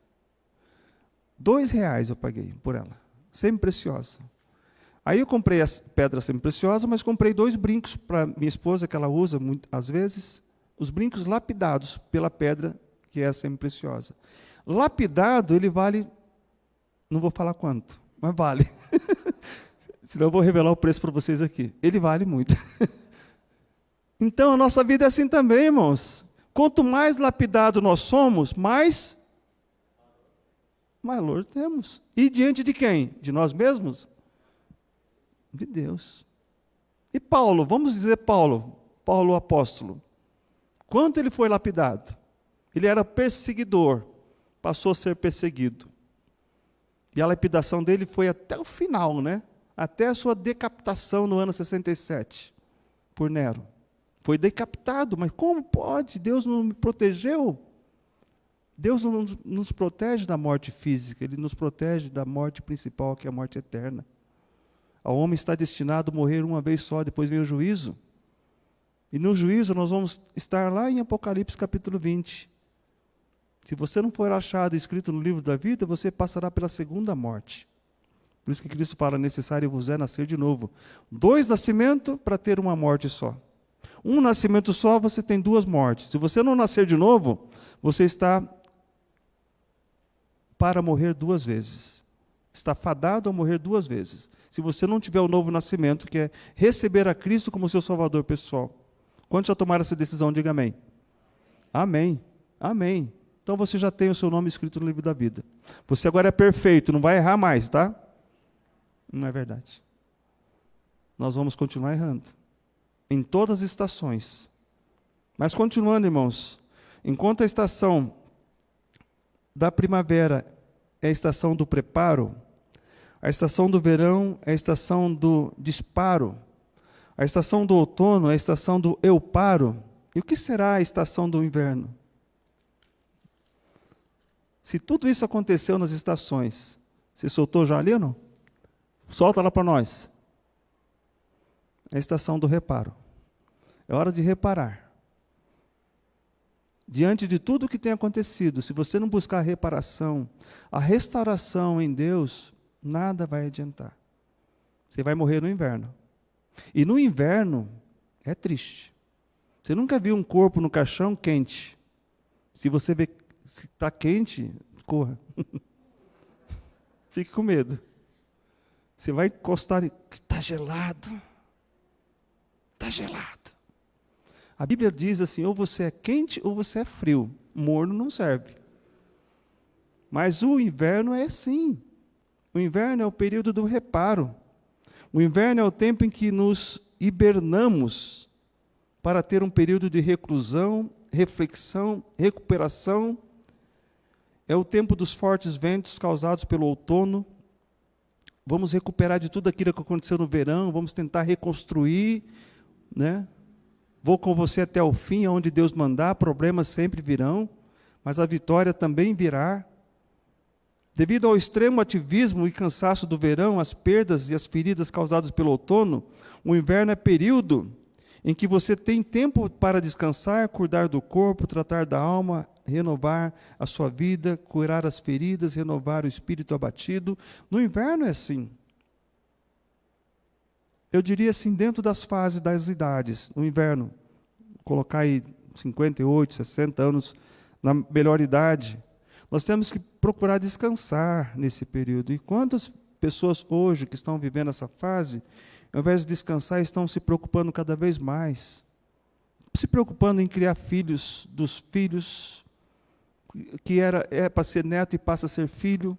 Speaker 1: R$2 eu paguei por ela. Semi-preciosa. Aí eu comprei a pedra semi-preciosa, mas comprei 2 brincos para minha esposa, que ela usa às vezes, os brincos lapidados pela pedra, que é semi-preciosa. Lapidado, ele vale, não vou falar quanto, mas vale. Senão eu vou revelar o preço para vocês aqui. Ele vale muito. Então, a nossa vida é assim também, irmãos. Quanto mais lapidado nós somos, mais valor temos. E diante de quem? De nós mesmos? De Deus. E Paulo, vamos dizer Paulo o apóstolo. Quanto ele foi lapidado? Ele era perseguidor, passou a ser perseguido. E a lapidação dele foi até o final, né? Até a sua decapitação no ano 67, por Nero. Foi decapitado, mas como pode? Deus não me protegeu? Deus não nos protege da morte física, Ele nos protege da morte principal, que é a morte eterna. O homem está destinado a morrer uma vez só, depois vem o juízo. E no juízo nós vamos estar lá em Apocalipse capítulo 20. Se você não for achado escrito no livro da vida, você passará pela segunda morte. Por isso que Cristo fala, necessário vos é nascer de novo. 2 nascimentos para ter uma morte só. Um nascimento só, você tem 2 mortes. Se você não nascer de novo, você está para morrer 2 vezes. Está fadado a morrer 2 vezes. Se você não tiver o novo nascimento, que é receber a Cristo como seu Salvador pessoal. Quantos já tomaram essa decisão? Diga amém. Amém. Amém. Então você já tem o seu nome escrito no livro da vida. Você agora é perfeito, não vai errar mais, tá? Não é verdade. Nós vamos continuar errando. Em todas as estações. Mas continuando, irmãos, enquanto a estação da primavera é a estação do preparo, a estação do verão é a estação do disparo, a estação do outono é a estação do eu paro. E o que será a estação do inverno? Se tudo isso aconteceu nas estações, você soltou já ali ou não? Solta lá para nós. É a estação do reparo. É hora de reparar. Diante de tudo que tem acontecido, se você não buscar a reparação, a restauração em Deus, nada vai adiantar. Você vai morrer no inverno. E no inverno é triste. Você nunca viu um corpo no caixão quente. Se você vê se está quente, corra. Fique com medo. Você vai encostar e está gelado. Está gelado. A Bíblia diz assim, ou você é quente ou você é frio. Morno não serve. Mas o inverno é assim. O inverno é o período do reparo. O inverno é o tempo em que nos hibernamos para ter um período de reclusão, reflexão, recuperação. É o tempo dos fortes ventos causados pelo outono. Vamos recuperar de tudo aquilo que aconteceu no verão, vamos tentar reconstruir, né? Vou com você até o fim, aonde Deus mandar, problemas sempre virão, mas a vitória também virá. Devido ao extremo ativismo e cansaço do verão, as perdas e as feridas causadas pelo outono, o inverno é período em que você tem tempo para descansar, cuidar do corpo, tratar da alma, renovar a sua vida, curar as feridas, renovar o espírito abatido. No inverno é assim. Eu diria assim, dentro das fases das idades, no inverno, colocar aí 58, 60 anos, na melhor idade, nós temos que procurar descansar nesse período. E quantas pessoas hoje que estão vivendo essa fase, ao invés de descansar, estão se preocupando cada vez mais, se preocupando em criar filhos dos filhos, que é para ser neto e passa a ser filho,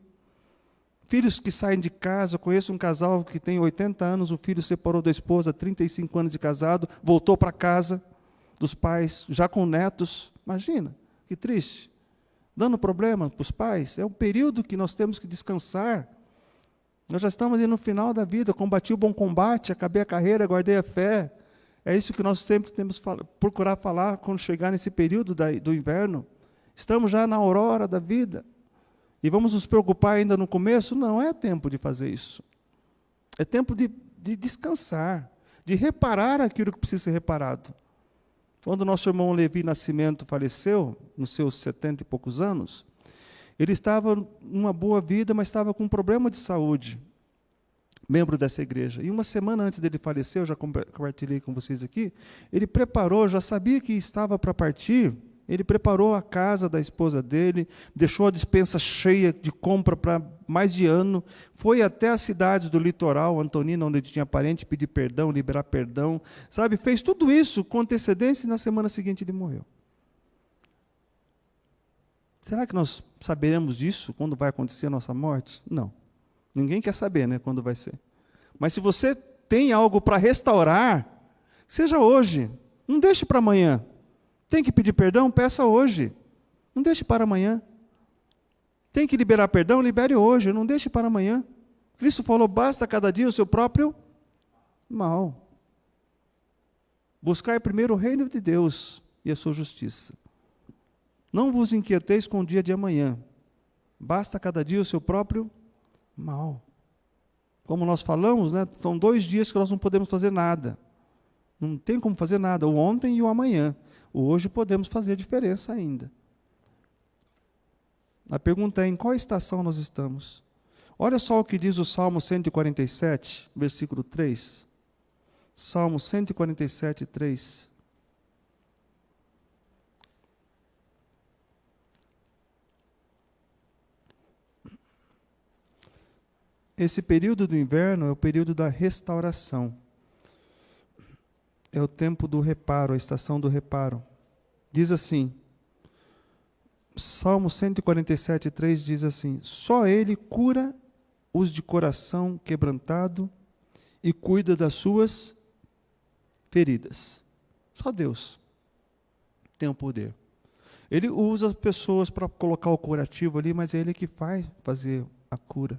Speaker 1: filhos que saem de casa. Eu conheço um casal que tem 80 anos, o filho separou da esposa, 35 anos de casado, voltou para casa dos pais, já com netos. Imagina, que triste. Dando problema para os pais. É um período que nós temos que descansar. Nós já estamos ali no final da vida, combati o bom combate, acabei a carreira, guardei a fé. É isso que nós sempre temos que procurar falar quando chegar nesse período do inverno. Estamos já na aurora da vida. E vamos nos preocupar ainda no começo? Não é tempo de fazer isso. É tempo de descansar, de reparar aquilo que precisa ser reparado. Quando nosso irmão Levi Nascimento faleceu, nos seus 70 e poucos anos, ele estava numa boa vida, mas estava com um problema de saúde, membro dessa igreja. E uma semana antes dele falecer, eu já compartilhei com vocês aqui, ele preparou, já sabia que estava para partir, ele preparou a casa da esposa dele, deixou a despensa cheia de compra para mais de ano, foi até as cidades do litoral, Antonina, onde ele tinha parente, pedir perdão, liberar perdão, sabe? Fez tudo isso com antecedência e na semana seguinte ele morreu. Será que nós saberemos disso, quando vai acontecer a nossa morte? Não. Ninguém quer saber, né, quando vai ser. Mas se você tem algo para restaurar, seja hoje. Não deixe para amanhã. Tem que pedir perdão? Peça hoje. Não deixe para amanhã. Tem que liberar perdão? Libere hoje. Não deixe para amanhã. Cristo falou, basta cada dia o seu próprio mal. Buscai primeiro o reino de Deus e a sua justiça. Não vos inquieteis com o dia de amanhã. Basta cada dia o seu próprio mal. Como nós falamos, né, são 2 dias que nós não podemos fazer nada. Não tem como fazer nada, o ontem e o amanhã. O hoje podemos fazer a diferença ainda. A pergunta é, em qual estação nós estamos? Olha só o que diz o Salmo 147, versículo 3. Salmo 147, 3. Esse período do inverno é o período da restauração. É o tempo do reparo, a estação do reparo. Diz assim, Salmo 147, 3 diz assim, só Ele cura os de coração quebrantado e cuida das suas feridas. Só Deus tem o poder. Ele usa as pessoas para colocar o curativo ali, mas é Ele que vai fazer a cura.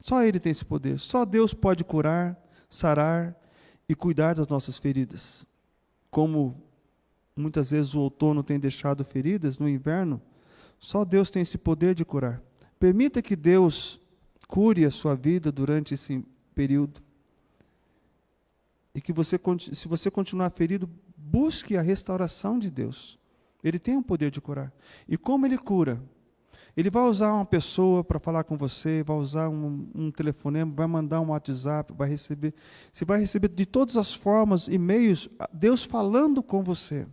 Speaker 1: Só Ele tem esse poder. Só Deus pode curar, sarar e cuidar das nossas feridas. Como muitas vezes o outono tem deixado feridas, no inverno, só Deus tem esse poder de curar. Permita que Deus cure a sua vida durante esse período. E que você, se você continuar ferido, busque a restauração de Deus. Ele tem o poder de curar. E como Ele cura? Ele vai usar uma pessoa para falar com você, vai usar um telefonema, vai mandar um WhatsApp, você vai receber de todas as formas, e-mails, Deus falando com você.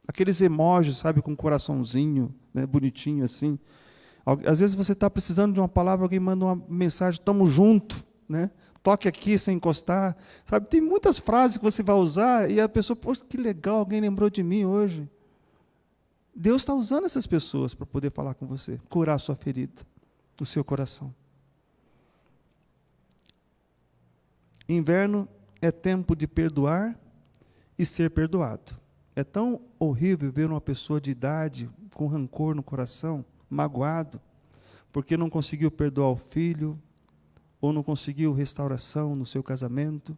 Speaker 1: Aqueles emojis, sabe, com um coraçãozinho, né, bonitinho assim. Às vezes você está precisando de uma palavra, alguém manda uma mensagem, estamos juntos, né? Toque aqui sem encostar. Sabe, tem muitas frases que você vai usar e a pessoa, poxa, que legal, alguém lembrou de mim hoje. Deus está usando essas pessoas para poder falar com você, curar a sua ferida, o seu coração. Inverno é tempo de perdoar e ser perdoado. É tão horrível ver uma pessoa de idade com rancor no coração, magoado, porque não conseguiu perdoar o filho, ou não conseguiu restauração no seu casamento.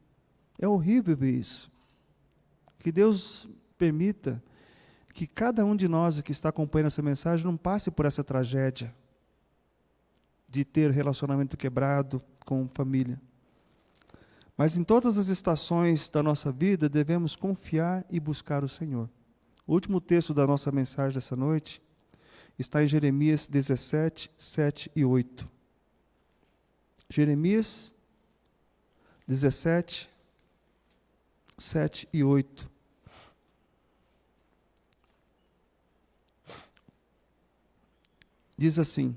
Speaker 1: É horrível ver isso. Que Deus permita que cada um de nós que está acompanhando essa mensagem não passe por essa tragédia de ter relacionamento quebrado com família. Mas em todas as estações da nossa vida devemos confiar e buscar o Senhor. O último texto da nossa mensagem dessa noite está em Jeremias 17, 7 e 8. Jeremias 17, 7 e 8. Diz assim,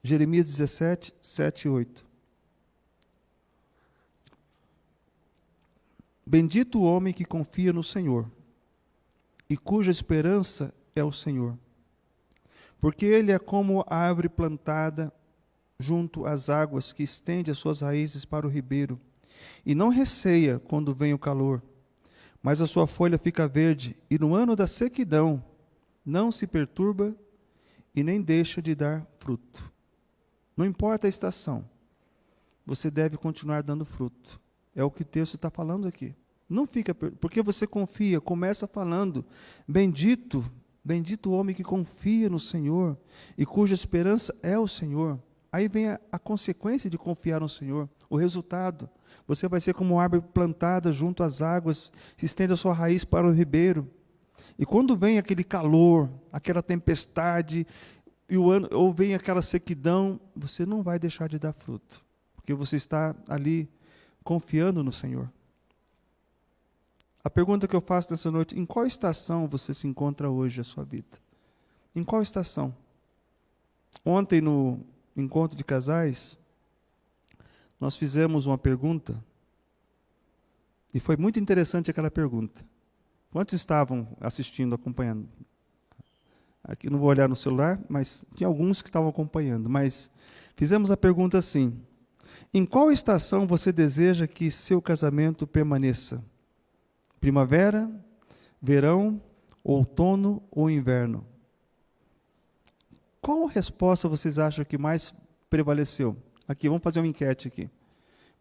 Speaker 1: Jeremias 17, 7 e 8. Bendito o homem que confia no Senhor, e cuja esperança é o Senhor. Porque ele é como a árvore plantada junto às águas, que estende as suas raízes para o ribeiro, e não receia quando vem o calor, mas a sua folha fica verde, e no ano da sequidão não se perturba e nem deixa de dar fruto. Não importa a estação, você deve continuar dando fruto. É o que o texto está falando aqui. Não fica, porque você confia, começa falando, bendito o homem que confia no Senhor, e cuja esperança é o Senhor. Aí vem a consequência de confiar no Senhor, o resultado. Você vai ser como uma árvore plantada junto às águas, se estende a sua raiz para o ribeiro. E quando vem aquele calor, aquela tempestade, ou vem aquela sequidão, você não vai deixar de dar fruto, porque você está ali confiando no Senhor. A pergunta que eu faço nessa noite, em qual estação você se encontra hoje a sua vida? Em qual estação? Ontem, no encontro de casais, nós fizemos uma pergunta, e foi muito interessante aquela pergunta. Quantos estavam assistindo, acompanhando? Aqui não vou olhar no celular, mas tinha alguns que estavam acompanhando. Mas fizemos a pergunta assim, Em qual estação você deseja que seu casamento permaneça? Primavera, verão, outono ou inverno? Qual resposta vocês acham que mais prevaleceu? Aqui, vamos fazer uma enquete aqui.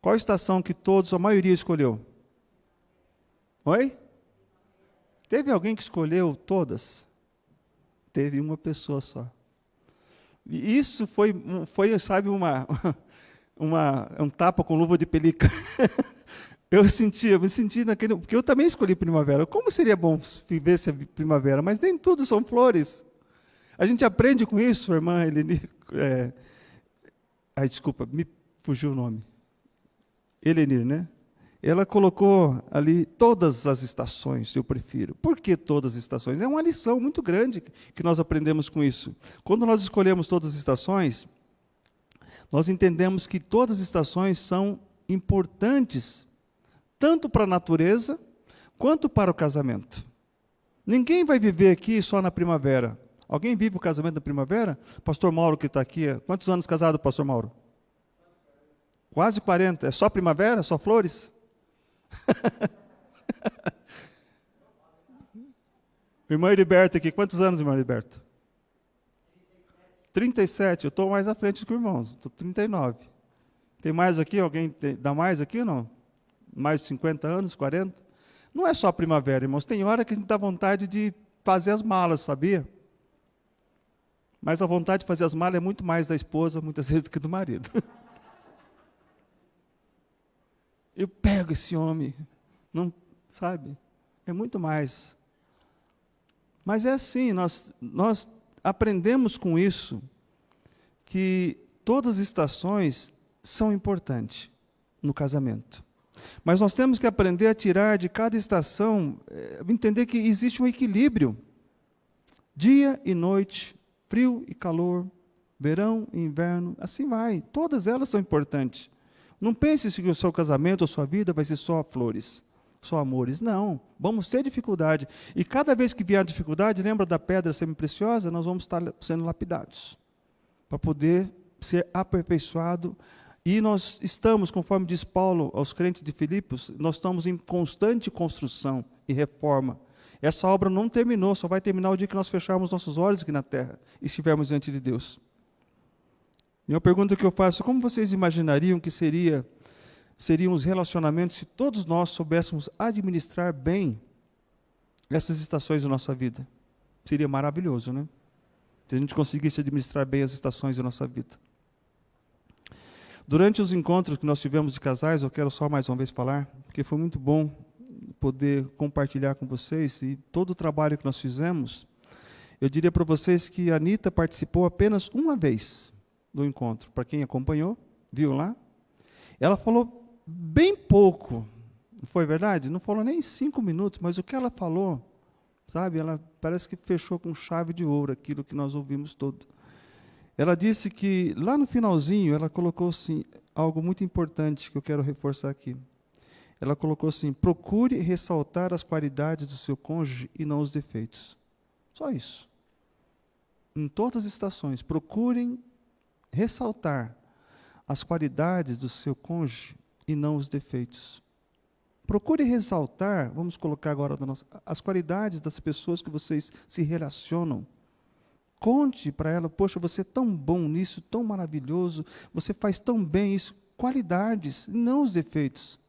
Speaker 1: Qual estação que todos, a maioria escolheu? Oi? Teve alguém que escolheu todas? Teve uma pessoa só. E isso foi sabe, um tapa com luva de pelica. Eu me senti naquele... Porque eu também escolhi primavera. Como seria bom viver essa primavera? Mas nem tudo são flores. A gente aprende com isso, irmã Eleni... desculpa, me fugiu o nome. Elenir, né? Ela colocou ali todas as estações, eu prefiro. Por que todas as estações? É uma lição muito grande que nós aprendemos com isso. Quando nós escolhemos todas as estações, nós entendemos que todas as estações são importantes, tanto para a natureza, quanto para o casamento. Ninguém vai viver aqui só na primavera. Alguém vive o casamento na primavera? Pastor Mauro, que está aqui, quantos anos casado, Pastor Mauro? Quase 40. É só primavera? Só flores? Irmã Heriberto aqui, quantos anos, irmã Heriberto? 37. Eu estou mais à frente que o irmão, estou 39. Tem mais aqui? Alguém dá mais aqui ou não? Mais de 50 anos, 40? Não é só primavera, irmãos. Tem hora que a gente dá vontade de fazer as malas, sabia? Mas a vontade de fazer as malas é muito mais da esposa, muitas vezes, do que do marido. Eu pego esse homem, não, sabe? É muito mais. Mas é assim, nós aprendemos com isso que todas as estações são importantes no casamento. Mas nós temos que aprender a tirar de cada estação, entender que existe um equilíbrio. Dia e noite, frio e calor, verão e inverno, assim vai. Todas elas são importantes. Não pense que o seu casamento, a sua vida vai ser só flores, só amores. Não, vamos ter dificuldade. E cada vez que vier a dificuldade, lembra da pedra semi-preciosa? Nós vamos estar sendo lapidados, para poder ser aperfeiçoado. E nós estamos, conforme diz Paulo aos crentes de Filipos, nós estamos em constante construção e reforma. Essa obra não terminou, só vai terminar o dia que nós fecharmos nossos olhos aqui na terra e estivermos diante de Deus. E a pergunta que eu faço, como vocês imaginariam que seriam os relacionamentos se todos nós soubéssemos administrar bem essas estações da nossa vida? Seria maravilhoso, né? Se a gente conseguisse administrar bem as estações da nossa vida. Durante os encontros que nós tivemos de casais, eu quero só mais uma vez falar, porque foi muito bom poder compartilhar com vocês, e todo o trabalho que nós fizemos, eu diria para vocês que a Anita participou apenas uma vez do encontro. Para quem acompanhou, viu lá? Ela falou bem pouco, não foi verdade? Não falou nem 5 minutos, mas o que ela falou, sabe, ela parece que fechou com chave de ouro aquilo que nós ouvimos todo. Ela disse que, lá no finalzinho, ela colocou assim, algo muito importante que eu quero reforçar aqui. Ela colocou assim: procure ressaltar as qualidades do seu cônjuge e não os defeitos. Só isso. Em todas as estações, procurem ressaltar as qualidades do seu cônjuge e não os defeitos. Procure ressaltar, vamos colocar agora as qualidades das pessoas que vocês se relacionam. Conte para ela: poxa, você é tão bom nisso, tão maravilhoso, você faz tão bem isso. Qualidades, não os defeitos.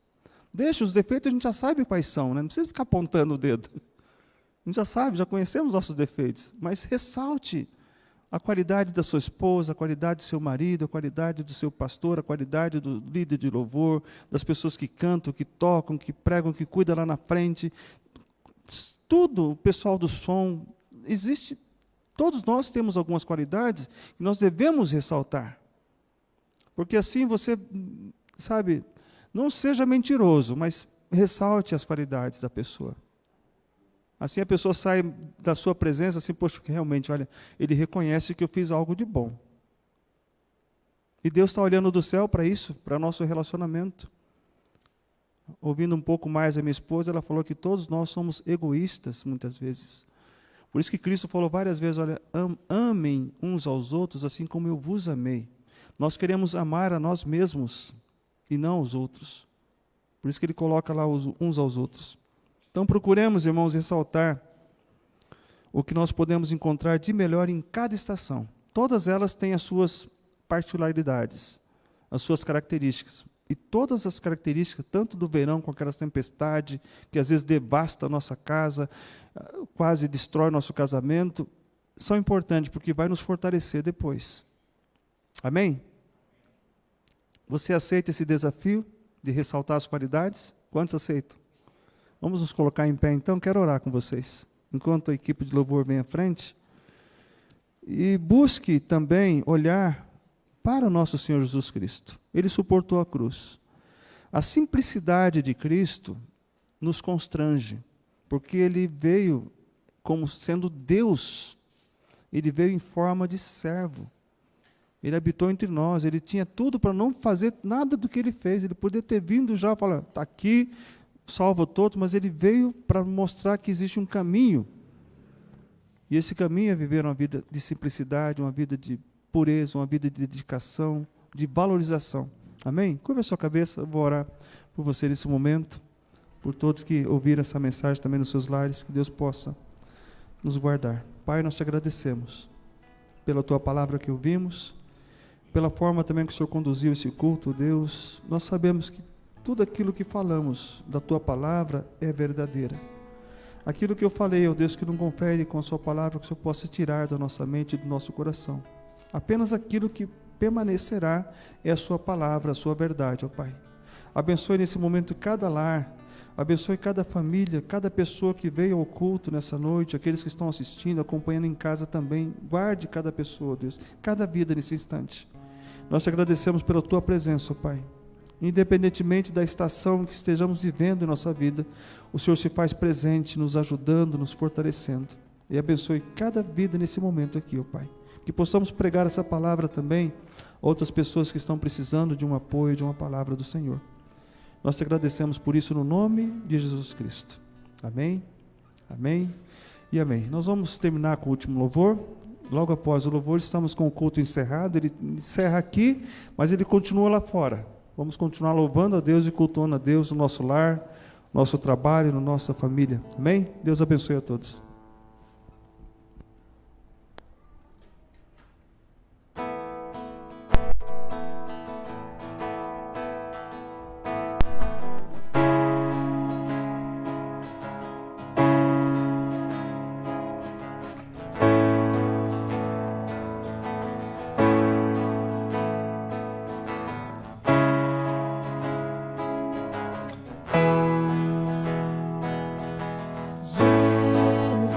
Speaker 1: Deixa os defeitos, a gente já sabe quais são, né? Não precisa ficar apontando o dedo. A gente já sabe, já conhecemos nossos defeitos. Mas ressalte a qualidade da sua esposa, a qualidade do seu marido, a qualidade do seu pastor, a qualidade do líder de louvor, das pessoas que cantam, que tocam, que pregam, que cuidam lá na frente. Tudo, o pessoal do som, existe. Todos nós temos algumas qualidades que nós devemos ressaltar. Porque assim você, sabe, não seja mentiroso, mas ressalte as qualidades da pessoa. Assim a pessoa sai da sua presença assim: poxa, que realmente, olha, ele reconhece que eu fiz algo de bom. E Deus está olhando do céu para isso, para nosso relacionamento. Ouvindo um pouco mais a minha esposa, ela falou que todos nós somos egoístas, muitas vezes. Por isso que Cristo falou várias vezes: olha, amem uns aos outros assim como eu vos amei. Nós queremos amar a nós mesmos. e não os outros. Por isso que ele coloca lá uns aos outros. Então procuremos, irmãos, ressaltar o que nós podemos encontrar de melhor em cada estação. Todas elas têm as suas particularidades, as suas características. E todas as características, tanto do verão com aquelas tempestades, que às vezes devasta a nossa casa, quase destrói nosso casamento, são importantes, porque vai nos fortalecer depois. Amém? Você aceita esse desafio de ressaltar as qualidades? Quantos aceitam? Vamos nos colocar em pé então, quero orar com vocês. Enquanto a equipe de louvor vem à frente. E busque também olhar para o nosso Senhor Jesus Cristo. Ele suportou a cruz. A simplicidade de Cristo nos constrange, porque ele veio como sendo Deus. Ele veio em forma de servo. Ele habitou entre nós, ele tinha tudo para não fazer nada do que ele fez. Ele poderia ter vindo já e falar, está aqui, salva todos, mas ele veio para mostrar que existe um caminho. E esse caminho é viver uma vida de simplicidade, uma vida de pureza, uma vida de dedicação, de valorização. Amém? Curva a sua cabeça, eu vou orar por você nesse momento, por todos que ouviram essa mensagem também nos seus lares, que Deus possa nos guardar. Pai, nós te agradecemos pela tua palavra que ouvimos, pela forma também que o Senhor conduziu esse culto, Deus. Nós sabemos que tudo aquilo que falamos da tua palavra é verdadeira. Aquilo que eu falei, ó Deus, que não confere com a sua palavra, que o Senhor possa tirar da nossa mente e do nosso coração. Apenas aquilo que permanecerá é a sua palavra, a sua verdade, ó Pai. Abençoe nesse momento cada lar, abençoe cada família, cada pessoa que veio ao culto nessa noite, aqueles que estão assistindo, acompanhando em casa também. Guarde cada pessoa, Deus, cada vida nesse instante. Nós te agradecemos pela tua presença, ó Pai. Independentemente da estação que estejamos vivendo em nossa vida, o Senhor se faz presente, nos ajudando, nos fortalecendo. E abençoe cada vida nesse momento aqui, ó Pai. Que possamos pregar essa palavra também a outras pessoas que estão precisando de um apoio, de uma palavra do Senhor. Nós te agradecemos por isso no nome de Jesus Cristo. Amém, amém e amém. Nós vamos terminar com o último louvor. Logo após o louvor, estamos com o culto encerrado. Ele encerra aqui, mas ele continua lá fora. Vamos continuar louvando a Deus e cultuando a Deus no nosso lar, no nosso trabalho, na nossa família. Amém? Deus abençoe a todos.
Speaker 2: Jesus.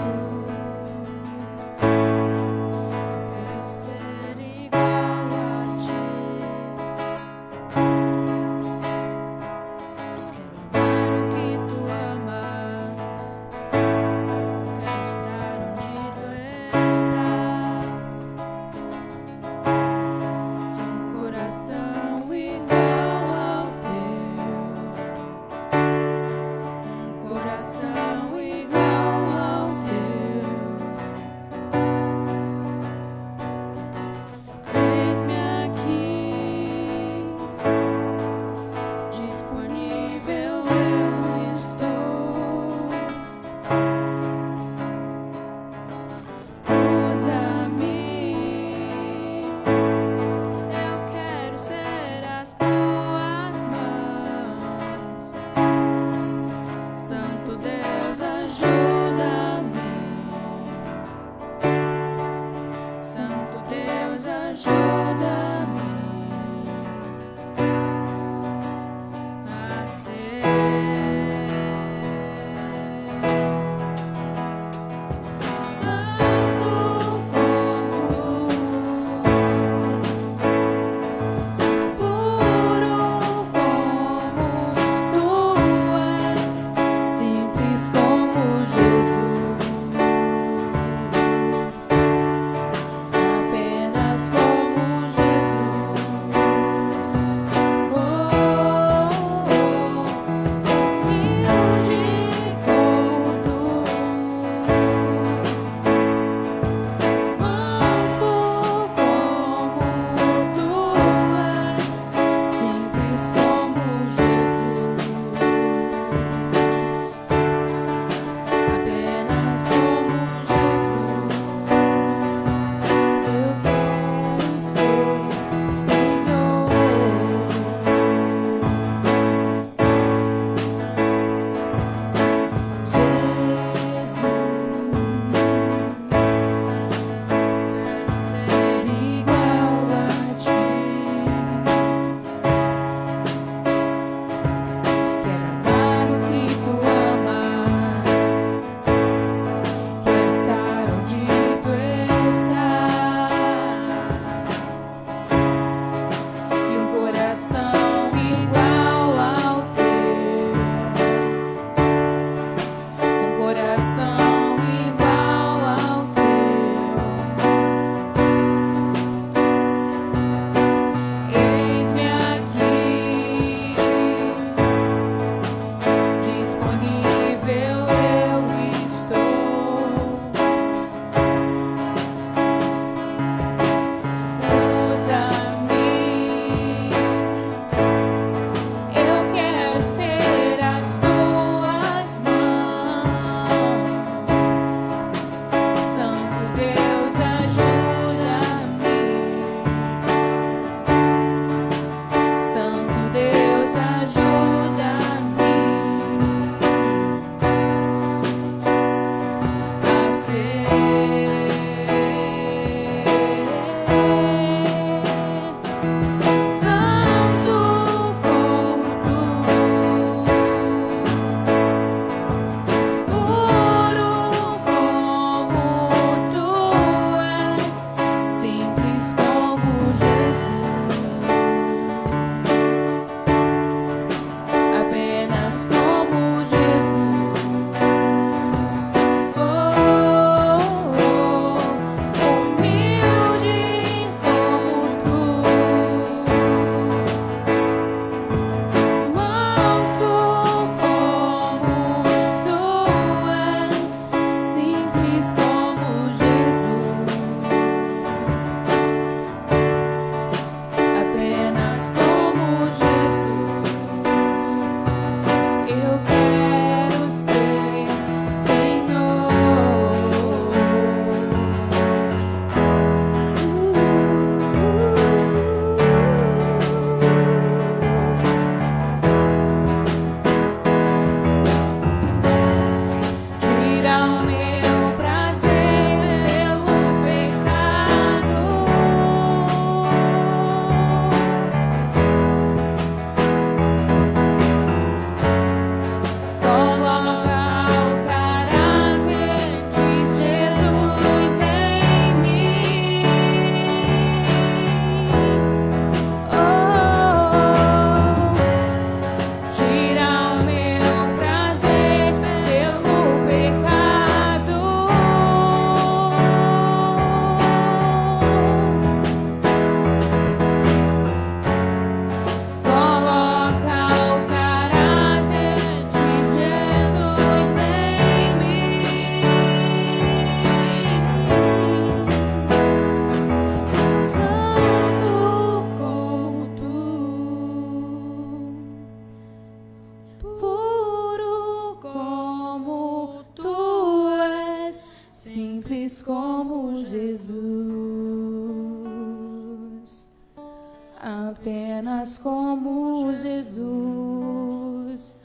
Speaker 3: apenas como Jesus.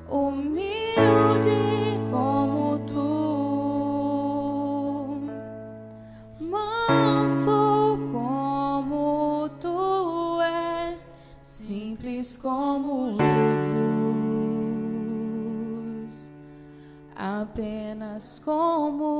Speaker 3: Humilde como tu, manso como tu és, simples como Jesus, apenas como